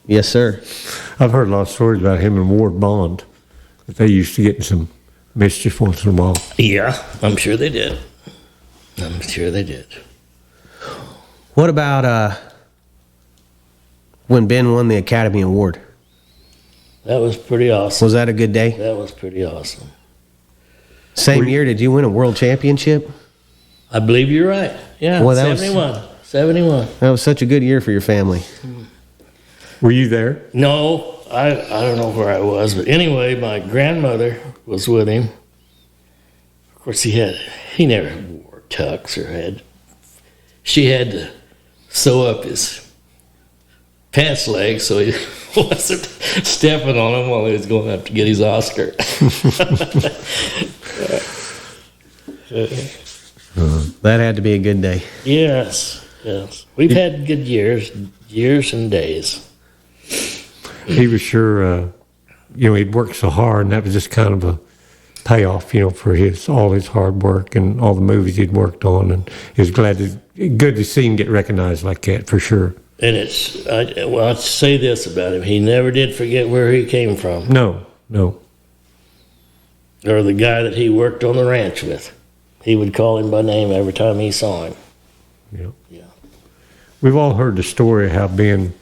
Yes, sir. I've heard a lot of stories about him and Ward Bond, that they used to get in some mischief once in a while. Yeah, I'm sure they did. What about when Ben won the Academy Award? That was pretty awesome. Was that a good day? That was pretty awesome. Same year, did you win a world championship? I believe you're right. Yeah, Well, that was- 71. That was such a good year for your family. Were you there? No, I don't know where I was, but anyway, my grandmother was with him. Of course, he never wore tux or she had to sew up his pants legs so he wasn't stepping on them while he was going up to get his Oscar. That had to be a good day. Yes. We've had good years and days. He was sure, he'd worked so hard, and that was just kind of a payoff, for all his hard work and all the movies he'd worked on. And he was good to see him get recognized like that, for sure. And I'll say this about him. He never did forget where he came from. No. Or the guy that he worked on the ranch with. He would call him by name every time he saw him. Yeah. We've all heard the story of how Ben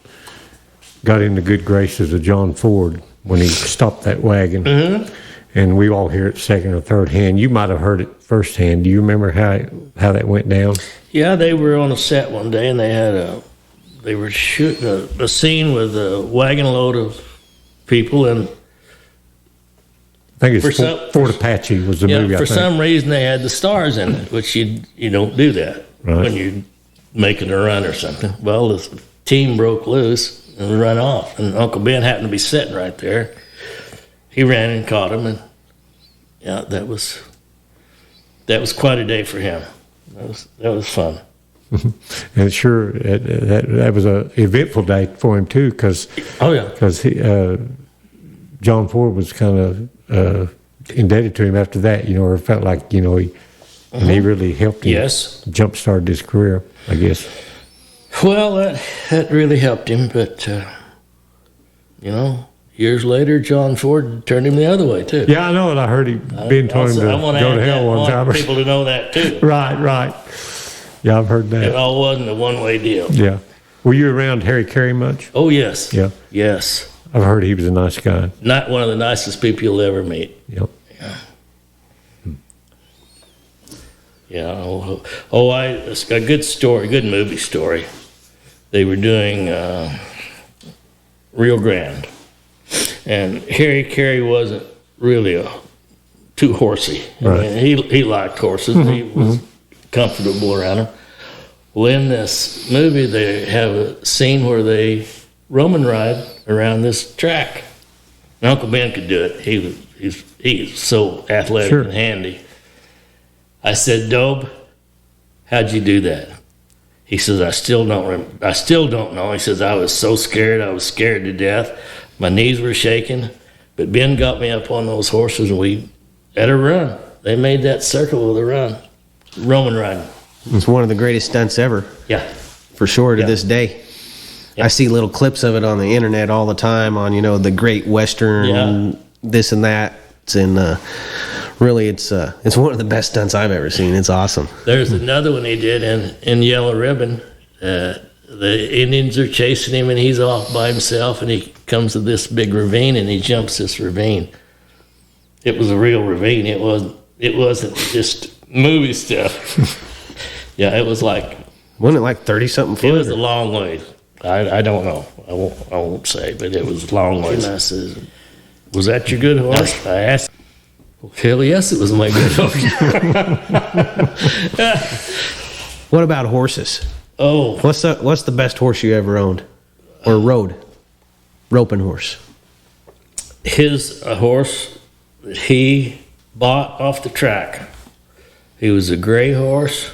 got in the good graces of John Ford when he stopped that wagon. Mm-hmm. And we all hear it second or third hand. You might have heard it firsthand. Do you remember how that went down? Yeah, they were on a set one day and they were shooting a scene with a wagon load of people, and I think it's Fort Apache was the movie. For some reason they had the stars in it, which you don't do that when you're making a run or something. Well, the team broke loose and ran off, and Uncle Ben happened to be sitting right there. He ran and caught him, and that was quite a day for him. That was fun. And sure, that was a eventful day for him too, because John Ford was kind of indebted to him after that, or felt like he really helped him. Yes, jump-started his career, I guess. Well, that really helped him, but years later, John Ford turned him the other way too. Yeah, I know, and I heard Ben told him to go to hell one time. I want people to know that too. Right. Yeah, I've heard that. It all wasn't a one-way deal. Yeah. Were you around Harry Carey much? Oh, yes. Yeah. Yes. I've heard he was a nice guy. Not one of the nicest people you'll ever meet. Yep. Yeah. It's a good story, good movie story. They were doing Rio Grande, and Harry Carey wasn't really too horsey. Right. I mean, he liked horses. He was comfortable around them. Well, in this movie, they have a scene where they Roman ride around this track. And Uncle Ben could do it. He's so athletic and handy. I said, Dobe, how'd you do that? He says, I still don't know. He says, I was so scared. I was scared to death. My knees were shaking. But Ben got me up on those horses, and we had a run. They made that circle with a run. Roman riding. It's one of the greatest stunts ever. Yeah. For sure to this day. Yeah. I see little clips of it on the internet all the time on, the Great Western, this and that. And really, it's one of the best stunts I've ever seen. It's awesome. There's another one he did in Yellow Ribbon. The Indians are chasing him, and he's off by himself, and he comes to this big ravine, and he jumps this ravine. It was a real ravine. It wasn't just movie stuff. Yeah, it was like... Wasn't it like 30-something foot? It was a long way. I don't know. I won't say, but it was a long way. And I said, was that your good horse? I asked. Well, hell yes, it was my good horse. What about horses? Oh. What's the best horse you ever owned? Or rode? Roping horse. His horse that he bought off the track. He was a gray horse.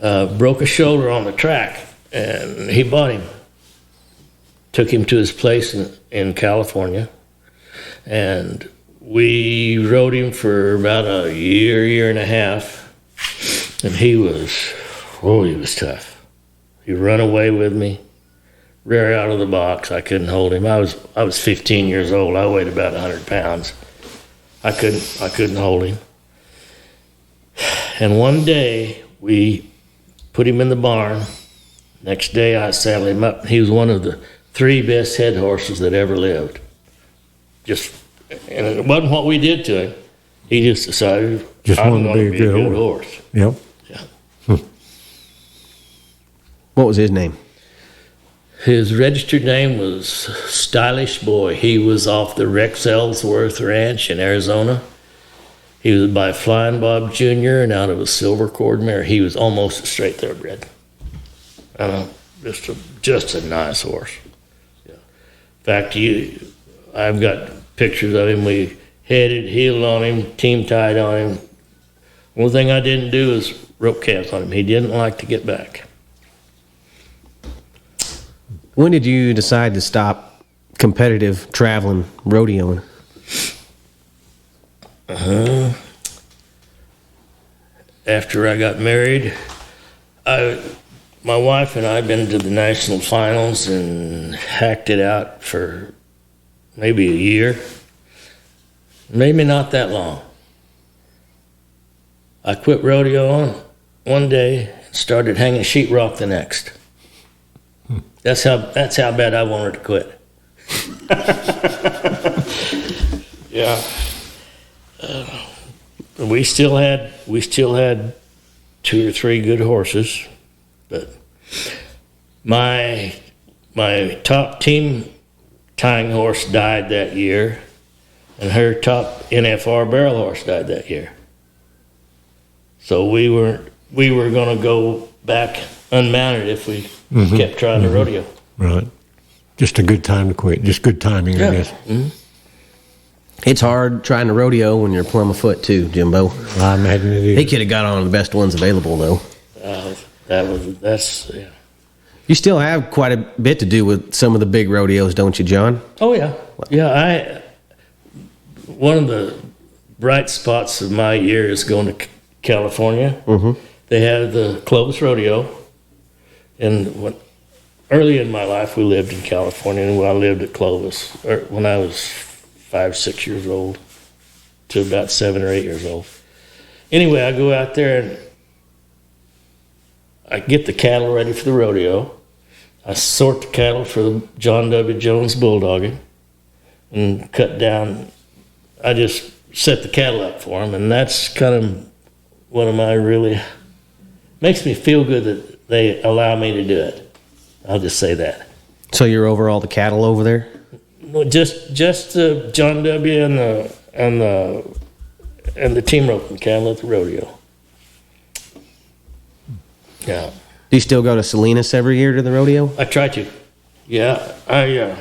Broke a shoulder on the track, and he bought him. Took him to his place in California, and we rode him for about a year and a half, and he was tough. He run away with me, rear out of the box. I couldn't hold him. I was 15 years old. I weighed about 100 pounds. I couldn't hold him. And one day we put him in the barn. Next day I saddled him up. He was one of the 3 best head horses that ever lived. And it wasn't what we did to him. He just decided I'm going to be a good horse. Yep. Yeah. What was his name? His registered name was Stylish Boy. He was off the Rex Ellsworth Ranch in Arizona. He was by Flying Bob Jr. and out of a silver cord mare. He was almost a straight thoroughbred. Just a nice horse. Yeah. In fact, I've got pictures of him. We headed, heeled on him, team tied on him. One thing I didn't do is rope calves on him. He didn't like to get back. When did you decide to stop competitive traveling rodeoing? After I got married, my wife and I had been to the national finals and hacked it out for maybe a year, maybe not that long. I quit rodeoing one day and started hanging sheetrock the next. That's how bad I wanted to quit. Yeah. We still had 2 or 3 good horses, but my top team tying horse died that year, and her top NFR barrel horse died that year. So we were going to go back unmounted if we kept trying to rodeo. Right. Just a good time to quit. Just good timing, I guess. Mm-hmm. It's hard trying to rodeo when you're plumb afoot too, Jimbo. I imagine it is. He could have got on the best ones available though. That's yeah. You still have quite a bit to do with some of the big rodeos, don't you, John? Oh yeah, yeah. One of the bright spots of my year is going to California. Mm-hmm. They have the Clovis Rodeo, and early in my life we lived in California, and I lived at Clovis when I was 5, 6 years old to about 7 or 8 years old. Anyway, I go out there and I get the cattle ready for the rodeo. I sort the cattle for the John W. Jones bulldogging and cut down. I just set the cattle up for them, and that's kind of one of my really makes me feel good that they allow me to do it. I'll just say that. So you're over all the cattle over there? No, just the John W. and the team roping cattle at the rodeo. Yeah. Do you still go to Salinas every year to the rodeo? I try to. Yeah, I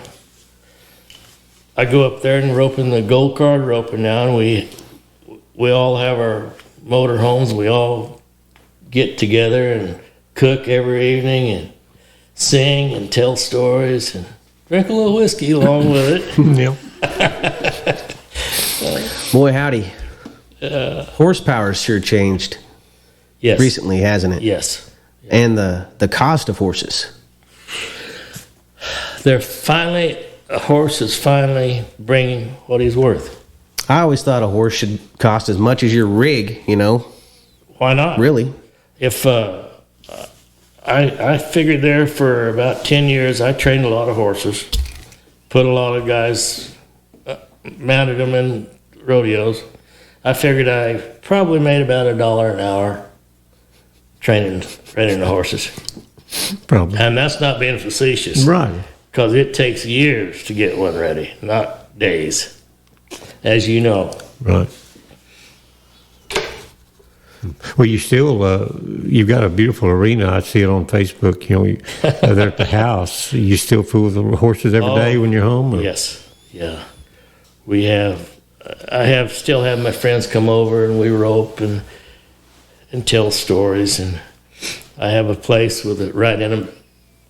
go up there and rope in the gold card roping now, and we all have our motor homes. We all get together and cook every evening and sing and tell stories and drink a little whiskey along with it. Yeah. Boy, howdy. Horsepower's sure changed Yes. recently, hasn't it? Yes. And the cost of horses. A horse is finally bringing what he's worth. I always thought a horse should cost as much as your rig, Why not? really. If I figured there for about 10 years, I trained a lot of horses, put a lot of guys, mounted them in rodeos. I figured I probably made about $1 an hour training the horses. Probably. And that's not being facetious. Right. Because it takes years to get one ready, not days, as you know. Right. Well, you've got a beautiful arena. I see it on Facebook. They're at the house. You still fool with the horses every day when you're home? Or? Yes, yeah. I still have my friends come over and we rope and tell stories. And I have a place with it right in a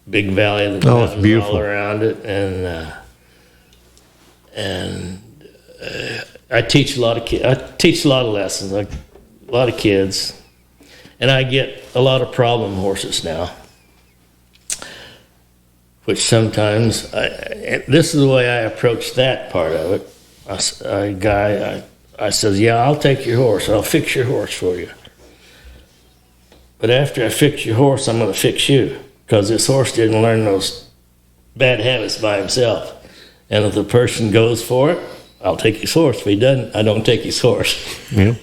big valley of the mountains, it's beautiful. all around it. And I teach a lot of kids. I teach a lot of lessons. A lot of kids, and I get a lot of problem horses now, which sometimes this is the way I approach that part of it. I says, yeah, I'll take your horse. I'll fix your horse for you. But after I fix your horse, I'm going to fix you, because this horse didn't learn those bad habits by himself. And if the person goes for it, I'll take his horse. If he doesn't, I don't take his horse. Yeah.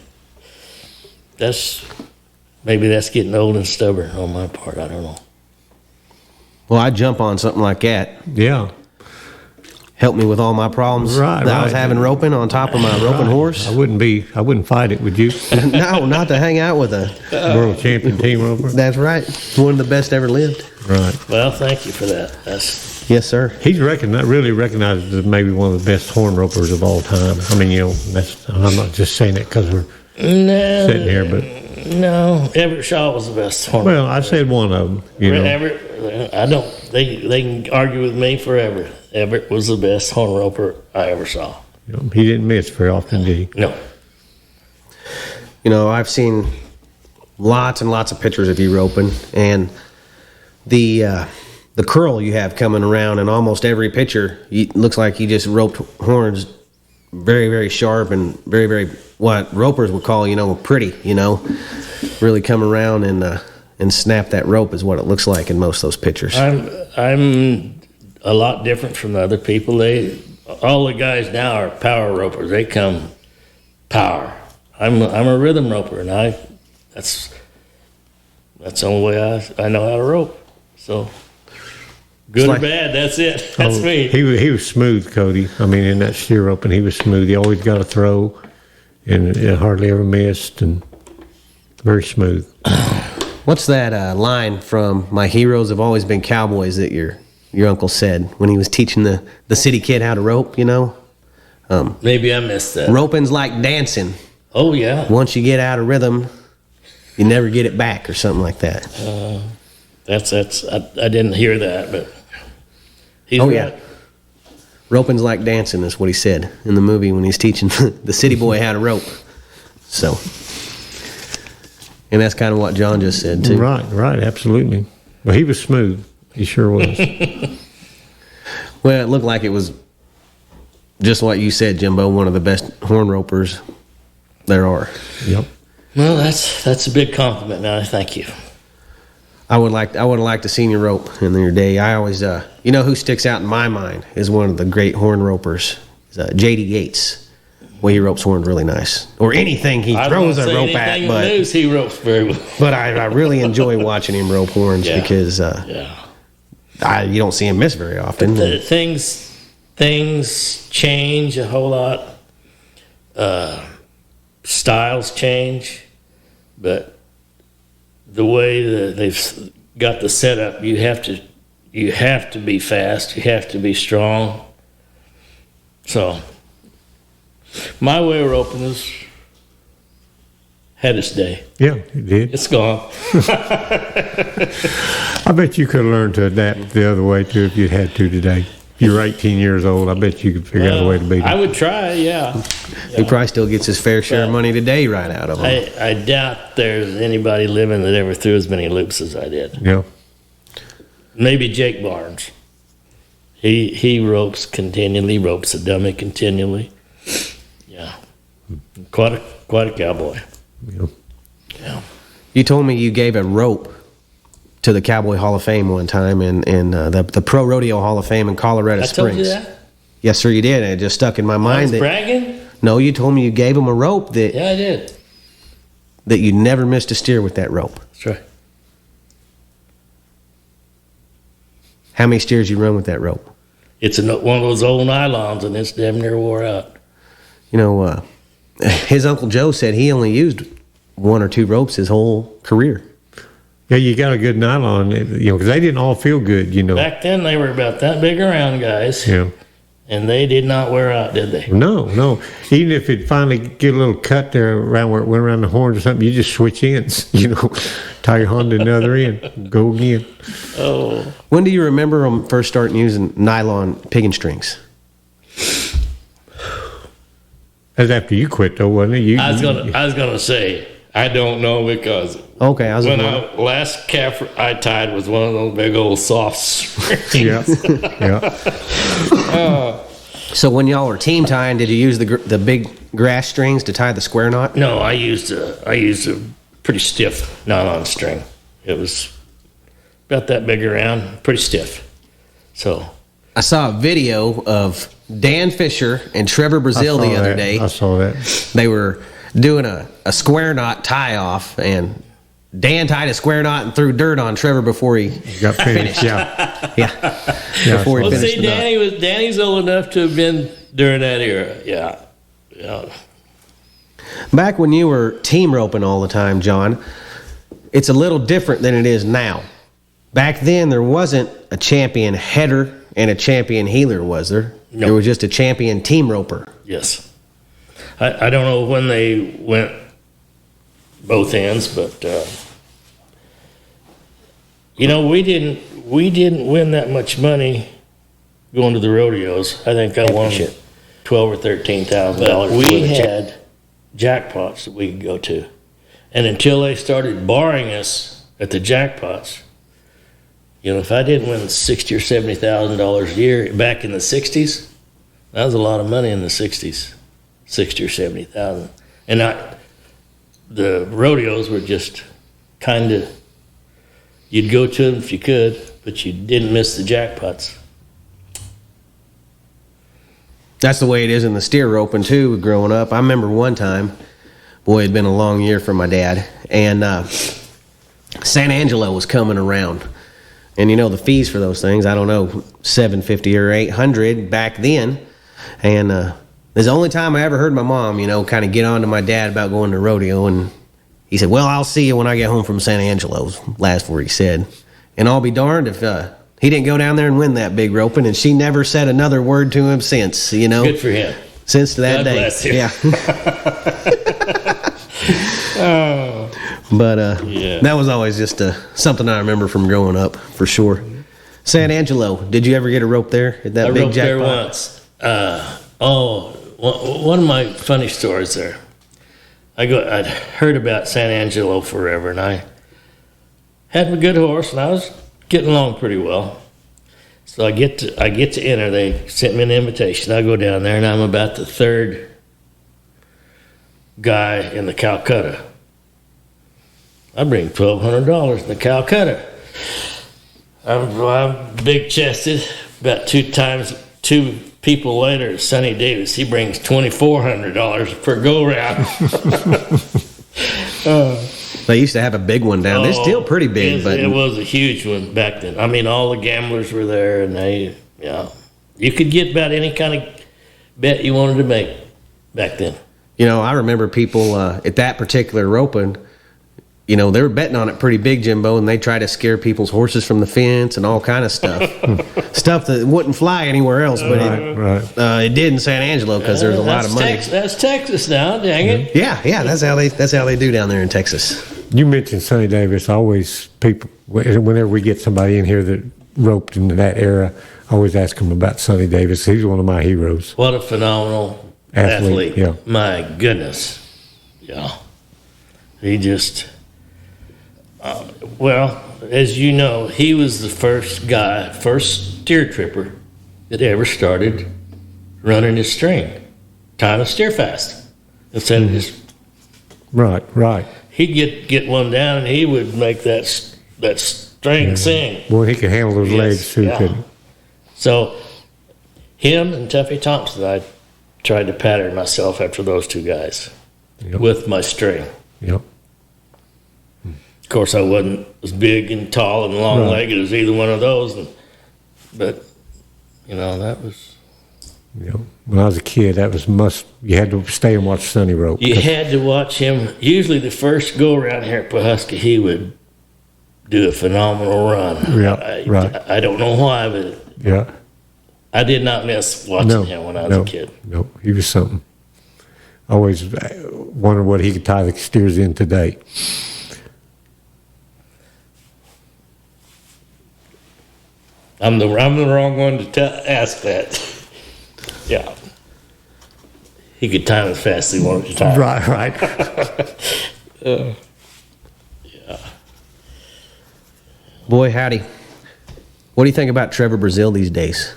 Maybe that's getting old and stubborn on my part. I don't know. Well, I'd jump on something like that. Yeah. Help me with all my problems Right, that I was right. having roping on top of my roping horse. I wouldn't fight it, would you? No, not to hang out with a World champion team roper. That's right. One of the best ever lived. Right. Well, thank you for that. Yes, sir. He's really recognized as maybe one of the best horn ropers of all time. I mean, I'm not just saying it because we're sitting here, but No, Everett Shaw was the best horn. well, I said one of them. Everett, I don't. They can argue with me forever. Everett was the best horn roper I ever saw. He didn't miss very often, did he? No. I've seen lots and lots of pictures of you roping, and the curl you have coming around in almost every picture, looks like you just roped horns very, very sharp and very, very, what ropers would call, pretty, really come around and snap that rope is what it looks like in most of those pictures. I'm a lot different from the other people. All the guys now are power ropers. They come power. I'm a rhythm roper, and that's the only way I know how to rope. So good or bad, that's it. That's me. He was smooth, Cody. I mean, in that steer roping, he was smooth. He always got a throw, and it hardly ever missed, and very smooth. What's that line from My Heroes Have Always Been Cowboys that your uncle said when he was teaching the city kid how to rope, Maybe I missed that. Roping's like dancing. Oh, yeah. Once you get out of rhythm, you never get it back or something like that. I didn't hear that, but he's Oh, right. yeah. Roping's like dancing is what he said in the movie when he's teaching the city boy how to rope. So, and that's kind of what John just said, too. Right, absolutely. Well, he was smooth. He sure was. Well, it looked like it was just what you said, Jimbo, one of the best horn ropers there are. Yep. Well, that's a big compliment. Now, thank you. I would like to see you rope in your day. I always, you know who sticks out in my mind is one of the great horn ropers, J.D. Yates. Well, he ropes horns really nice. Or anything he throws a rope at. But news, he ropes very well. But I really enjoy watching him rope horns because you don't see him miss very often. Things change a whole lot. Styles change, but the way that they've got the setup, you have to be fast. You have to be strong. So, my way of roping had its day. Yeah, it did. It's gone. I bet you could have learned to adapt the other way, too, if you had to today. You're 18 years old. I bet you could figure out a way to beat him. I would try, yeah. He probably still gets his fair share of money today right out of him. I doubt there's anybody living that ever threw as many loops as I did. Yeah. Maybe Jake Barnes. He ropes continually, ropes a dummy continually. Yeah. Quite a cowboy. Yeah. Yeah. You told me you gave a rope to the Cowboy Hall of Fame one time in the Pro Rodeo Hall of Fame in Colorado Springs. I told you that? Yes, sir, you did. And it just stuck in my mind. I was bragging? No, you told me you gave him a rope that Yeah, I did. that you never missed a steer with that rope. That's right. How many steers you run with that rope? It's one of those old nylons, and it's damn near wore out. You know, his Uncle Joe said he only used one or two ropes his whole career. Yeah, you got a good nylon, because they didn't all feel good, Back then, they were about that big around, guys. Yeah. And they did not wear out, did they? No. Even if it finally get a little cut there around where it went around the horns or something, you just switch ends, tie your horn to another end, go again. Oh. When do you remember them first starting using nylon pigging strings? That's after you quit, though, wasn't it? I was gonna say, I don't know because Okay, last calf I tied was one of those big old soft strings. Yeah. So when y'all were team tying, did you use the big grass strings to tie the square knot? No, I used a pretty stiff nylon string. It was about that big around, pretty stiff. So I saw a video of Dan Fisher and Trevor Brazil the other day. I saw that. They were doing a square knot tie off, and Dan tied a square knot and threw dirt on Trevor before he Got finished. Yeah. Before he well, finished see, the knot. Danny's old enough to have been during that era. Yeah. Back when you were team roping all the time, John, it's a little different than it is now. Back then, there wasn't a champion header and a champion heeler, was there? No. There was just a champion team roper. Yes. I don't know when they went both ends, but we didn't win that much money going to the rodeos. I think I won $12,000 or $13,000. We had jackpots that we could go to, and until they started barring us at the jackpots, if I didn't win $60,000 or $70,000 a year back in the '60s, that was a lot of money in the '60s. 60 or 70,000, and the rodeos were just kind of, you'd go to them if you could, but you didn't miss the jackpots. That's the way it is in the steer roping too. Growing up, I remember one time, boy, it'd been a long year for my dad, and San Angelo was coming around, and the fees for those things, I don't know, $750 or $800 back then, and it's the only time I ever heard my mom, kind of get on to my dad about going to rodeo. And he said, well, I'll see you when I get home from San Angelo's, last word he said. And I'll be darned if he didn't go down there and win that big roping. And she never said another word to him since, Good for him. Since that God day. bless you. Yeah. Oh, But Yeah. that was always just something I remember from growing up, for sure. San Angelo, did you ever get a rope there at that I big roped there jackpot? once. One of my funny stories there. I'd heard about San Angelo forever, and I had a good horse, and I was getting along pretty well. So I get to enter. They sent me an invitation. I go down there, and I'm about the third guy in the Calcutta. I bring $1,200 in the Calcutta. I'm big chested. About two people later, Sonny Davis, he brings $2,400 per go round. They used to have a big one down there. It's still pretty big, but it was a huge one back then. I mean, all the gamblers were there, and you could get about any kind of bet you wanted to make back then. I remember people at that particular roping, they were betting on it pretty big, Jimbo, and they tried to scare people's horses from the fence and all kind of stuff. Stuff that wouldn't fly anywhere else, but it did in San Angelo because there's a lot of money. That's Texas now, dang it. Yeah, that's how they do down there in Texas. You mentioned Sonny Davis. Whenever we get somebody in here that roped into that era, I always ask them about Sonny Davis. He's one of my heroes. What a phenomenal athlete. Yeah. My goodness. Yeah. He just, as you know, he was the first steer tripper that ever started running his string, tying a steer fast instead of just. Right. He'd get one down, and he would make that string sing. Boy, he could handle those legs too, couldn't he? So, him and Tuffy Thompson, I tried to pattern myself after those two guys with my string. Yep. Of course, I wasn't as big and tall and long-legged as either one of those, but that was. When I was a kid, that was you had to stay and watch Sonny rope. You had to watch him. Usually the first go around here at Pawhuska, he would do a phenomenal run. I don't know why, but I did not miss watching him when I was a kid. No, he was something. I always wondered what he could tie the steers in today. I'm the wrong one to ask that. Yeah. He could time as fast as he wanted to time. Right. Yeah. Boy, howdy. What do you think about Trevor Brazil these days?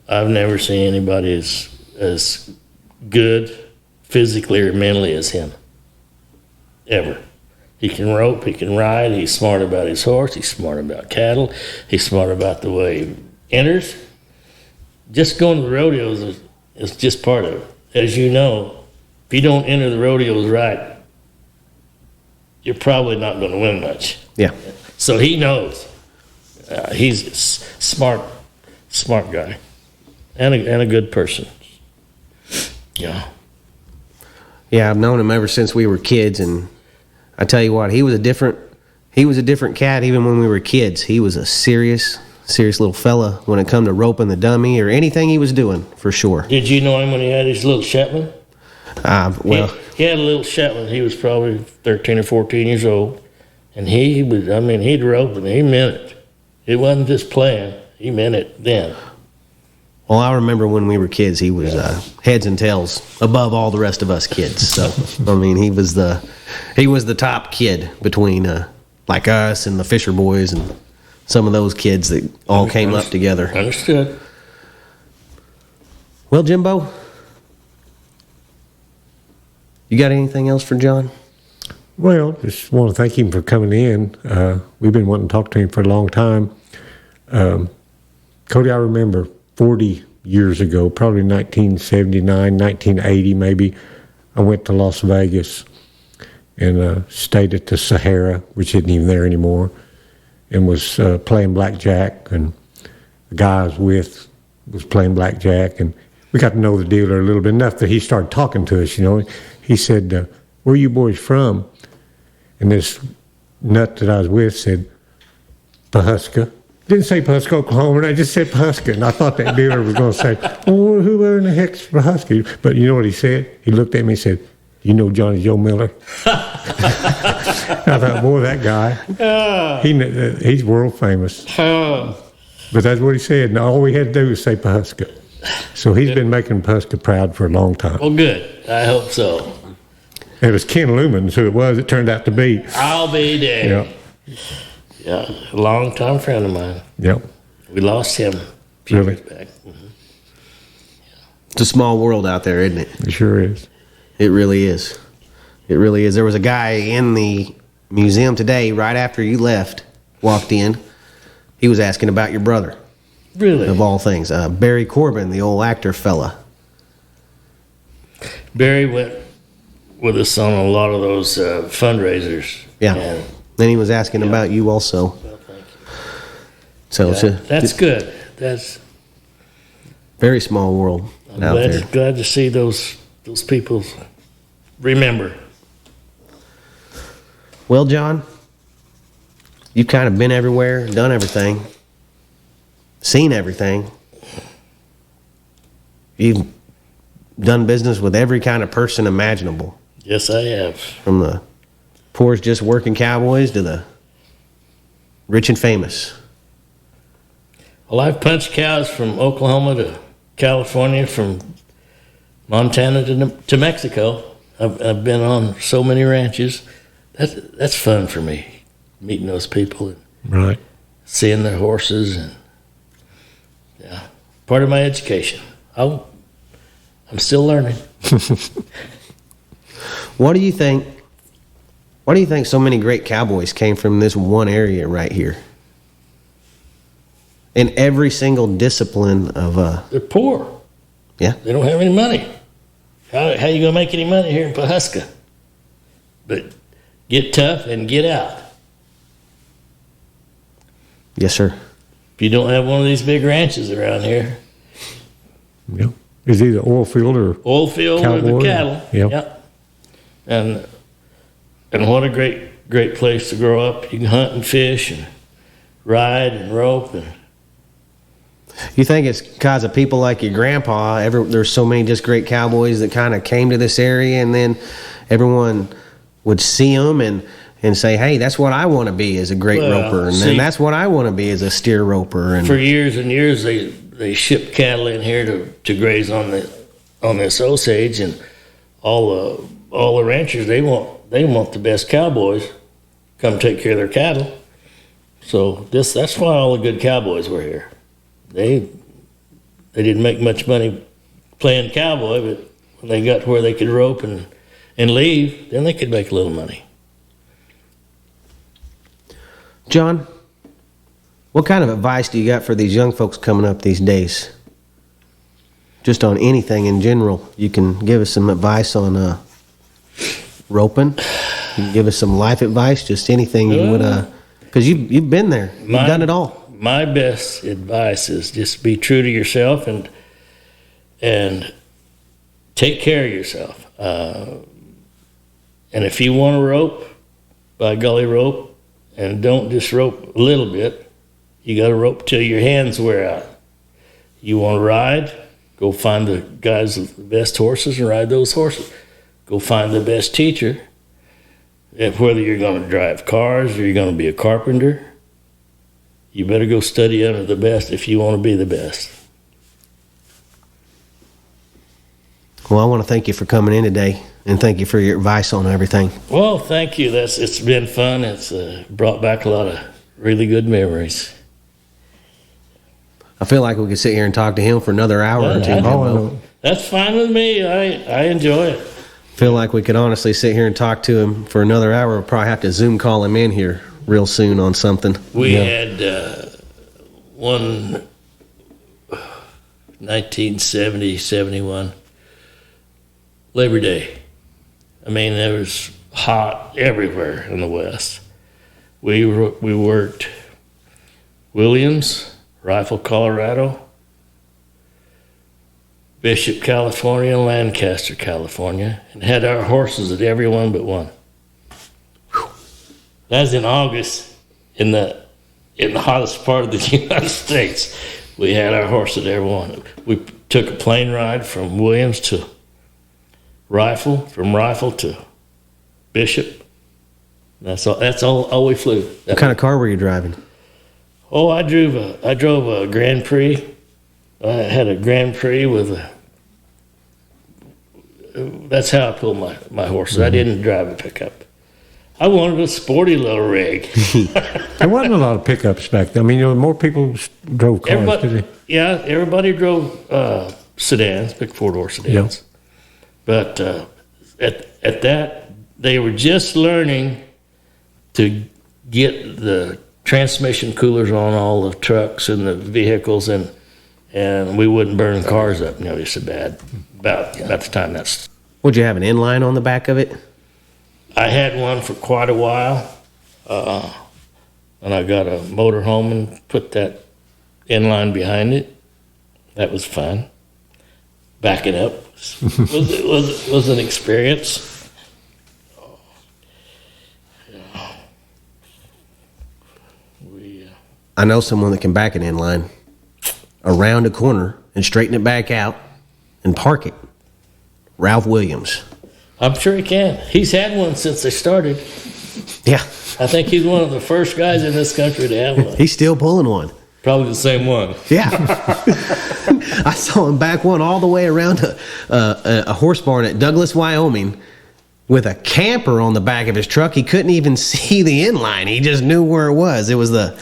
I've never seen anybody as good physically or mentally as him. Ever. He can rope, he can ride, he's smart about his horse, he's smart about cattle, he's smart about the way he enters. Just going to the rodeos is just part of it. As you know, if you don't enter the rodeos right, you're probably not going to win much. Yeah. So he knows. He's a smart guy, and a good person. Yeah. Yeah, I've known him ever since we were kids, and I tell you what, he was a different cat even when we were kids. He was a serious little fella when it come to roping the dummy or anything he was doing, for sure. Did you know him when he had his little Shetland? He had a little Shetland. He was probably 13 or 14 years old, and he'd rope and he meant it. It wasn't just playing. He meant it then. Well, I remember when we were kids, he was heads and tails above all the rest of us kids. So, he was the top kid between like us and the Fisher boys and some of those kids that all came up together. Understood. Well, Jimbo, you got anything else for John? Well, just want to thank him for coming in. We've been wanting to talk to him for a long time. Cody, I remember 40 years ago, probably 1979, 1980 maybe, I went to Las Vegas and stayed at the Sahara, which isn't even there anymore, and was playing blackjack, and the guy I was with was playing blackjack, and we got to know the dealer a little bit, enough that he started talking to us, He said, where are you boys from? And this nut that I was with said, Pawhuska. didn't say Pawhuska, Oklahoma, and I just said Pawhuska. And I thought that dealer was going to say, oh, who in the heck's Pawhuska? But you know what he said? He looked at me and said, you know Johnny Joe Miller? I thought, boy, that guy, he's world famous. But that's what he said, and all we had to do was say Pawhuska. So he's been making Pawhuska proud for a long time. Well, good. I hope so. It was Ken Lumens who it turned out to be. I'll be there. Yep. Yeah, a long-time friend of mine. Yep. We lost him a few years back. Mm-hmm. It's a small world out there, isn't it? It sure is. It really is. It really is. There was a guy in the museum today, right after you left, walked in. He was asking about your brother. Really? Of all things. Barry Corbin, the old actor fella. Barry went with us on a lot of those fundraisers. Yeah. And, Then he was asking about you also. well, thank you. So Yeah, it's that's good. That's very small world I'm out there. glad to see those people remember. Well, John, you've kind of been everywhere, done everything, seen everything. You've done business with every kind of person imaginable, Yes, I have. from the poor as just working cowboys to the rich and famous. Well, I've punched cows from Oklahoma to California, from Montana to Mexico. I've been on so many ranches. That's fun for me, meeting those people and Right. seeing their horses, and part of my education. I'm still learning. What do you think? Why do you think so many great cowboys came from this one area right here? In every single discipline of They're poor. Yeah. They don't have any money. How you gonna make any money here in Pawhuska? But get tough and get out. Yes, sir. If you don't have one of these big ranches around here, Yep. It's either oil field or oil field or the Cowboy. cattle. Yep. And what a great place to grow up. You can hunt and fish and ride and rope, and You think it's because of people like your grandpa? There's so many just great cowboys that kind of came to this area, and then everyone would see them and say, "Hey, that's what I want to be as a great roper," and then that's what I want to be as a steer roper. And for years and years, they shipped cattle in here to graze on this Osage, and all the ranchers they want the best cowboys come take care of their cattle. So that's why all the good cowboys were here. They didn't make much money playing cowboy, but when they got to where they could rope and leave, then they could make a little money. John, what kind of advice do you got for these young folks coming up these days? Just on anything in general. You can give us some advice on roping. You can give us some life advice, just anything you would, because you've been there. You've done it all. My best advice is just be true to yourself and take care of yourself. And if you want to rope, by golly, rope, and don't just rope a little bit. You got to rope till your hands wear out. You want to ride, go find the guys with the best horses and ride those horses. Go find the best teacher. If whether you're going to drive cars or you're going to be a carpenter, you better go study under the best if you want to be the best. Well, I want to thank you for coming in today, and thank you for your advice on everything. Well, thank you. It's been fun. It's brought back a lot of really good memories. I feel like we could sit here and talk to him for another hour or two. That's fine with me. I enjoy it. Feel like we could honestly sit here and talk to him for another hour. We'll probably have to Zoom call him in here real soon on something. We had one 1970, 71 Labor Day. I mean, it was hot everywhere in the West. We worked Williams, Rifle, Colorado, Bishop, California, Lancaster, California, and had our horses at every one but one. That was in August in the in the hottest part of the United States. We had our horse at every one. We took a plane ride from Williams to Rifle, from Rifle to Bishop. That's all we flew. What kind of car were you driving? Oh, I drove a Grand Prix. I had a Grand Prix that's how I pulled my horses. I didn't drive a pickup. I wanted a sporty little rig. There wasn't a lot of pickups back then. I mean, more people drove cars today. Yeah, everybody drove sedans, big four-door sedans. Yeah. But at that, they were just learning to get the transmission coolers on all the trucks and the vehicles, and we wouldn't burn cars up nearly so bad about the time that's... Would you have an inline on the back of it? I had one for quite a while, and I got a motorhome and put that inline behind it. That was fun. Back it up was an experience. I know someone that can back an inline around a corner and straighten it back out and park it. Ralph Williams. I'm sure he can. He's had one since they started. Yeah. I think he's one of the first guys in this country to have one. He's still pulling one. Probably the same one. Yeah. I saw him back one all the way around a horse barn at Douglas, Wyoming, with a camper on the back of his truck. He couldn't even see the inline. He just knew where it was. It was the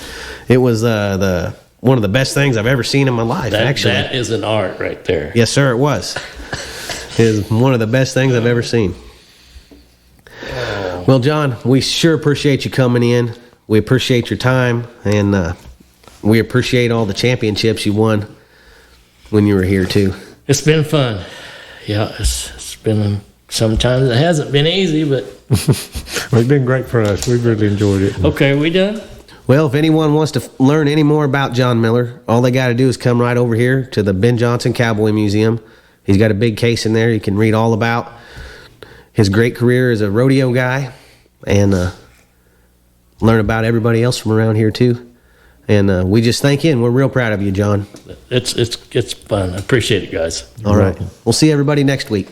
one of the best things I've ever seen in my life, actually. That is an art right there. Yes, sir, it was. It is one of the best things I've ever seen. Well, John, we sure appreciate you coming in. We appreciate your time, and we appreciate all the championships you won when you were here, too. It's been fun. Yeah, it's been... Sometimes it hasn't been easy, but... Well, it's been great for us. We've really enjoyed it. Okay, are we done? Well, if anyone wants to learn any more about John Miller, all they got to do is come right over here to the Ben Johnson Cowboy Museum. He's got a big case in there. You can read all about his great career as a rodeo guy and learn about everybody else from around here, too. And we just thank you, and we're real proud of you, John. It's fun. I appreciate it, guys. All right. We'll see everybody next week.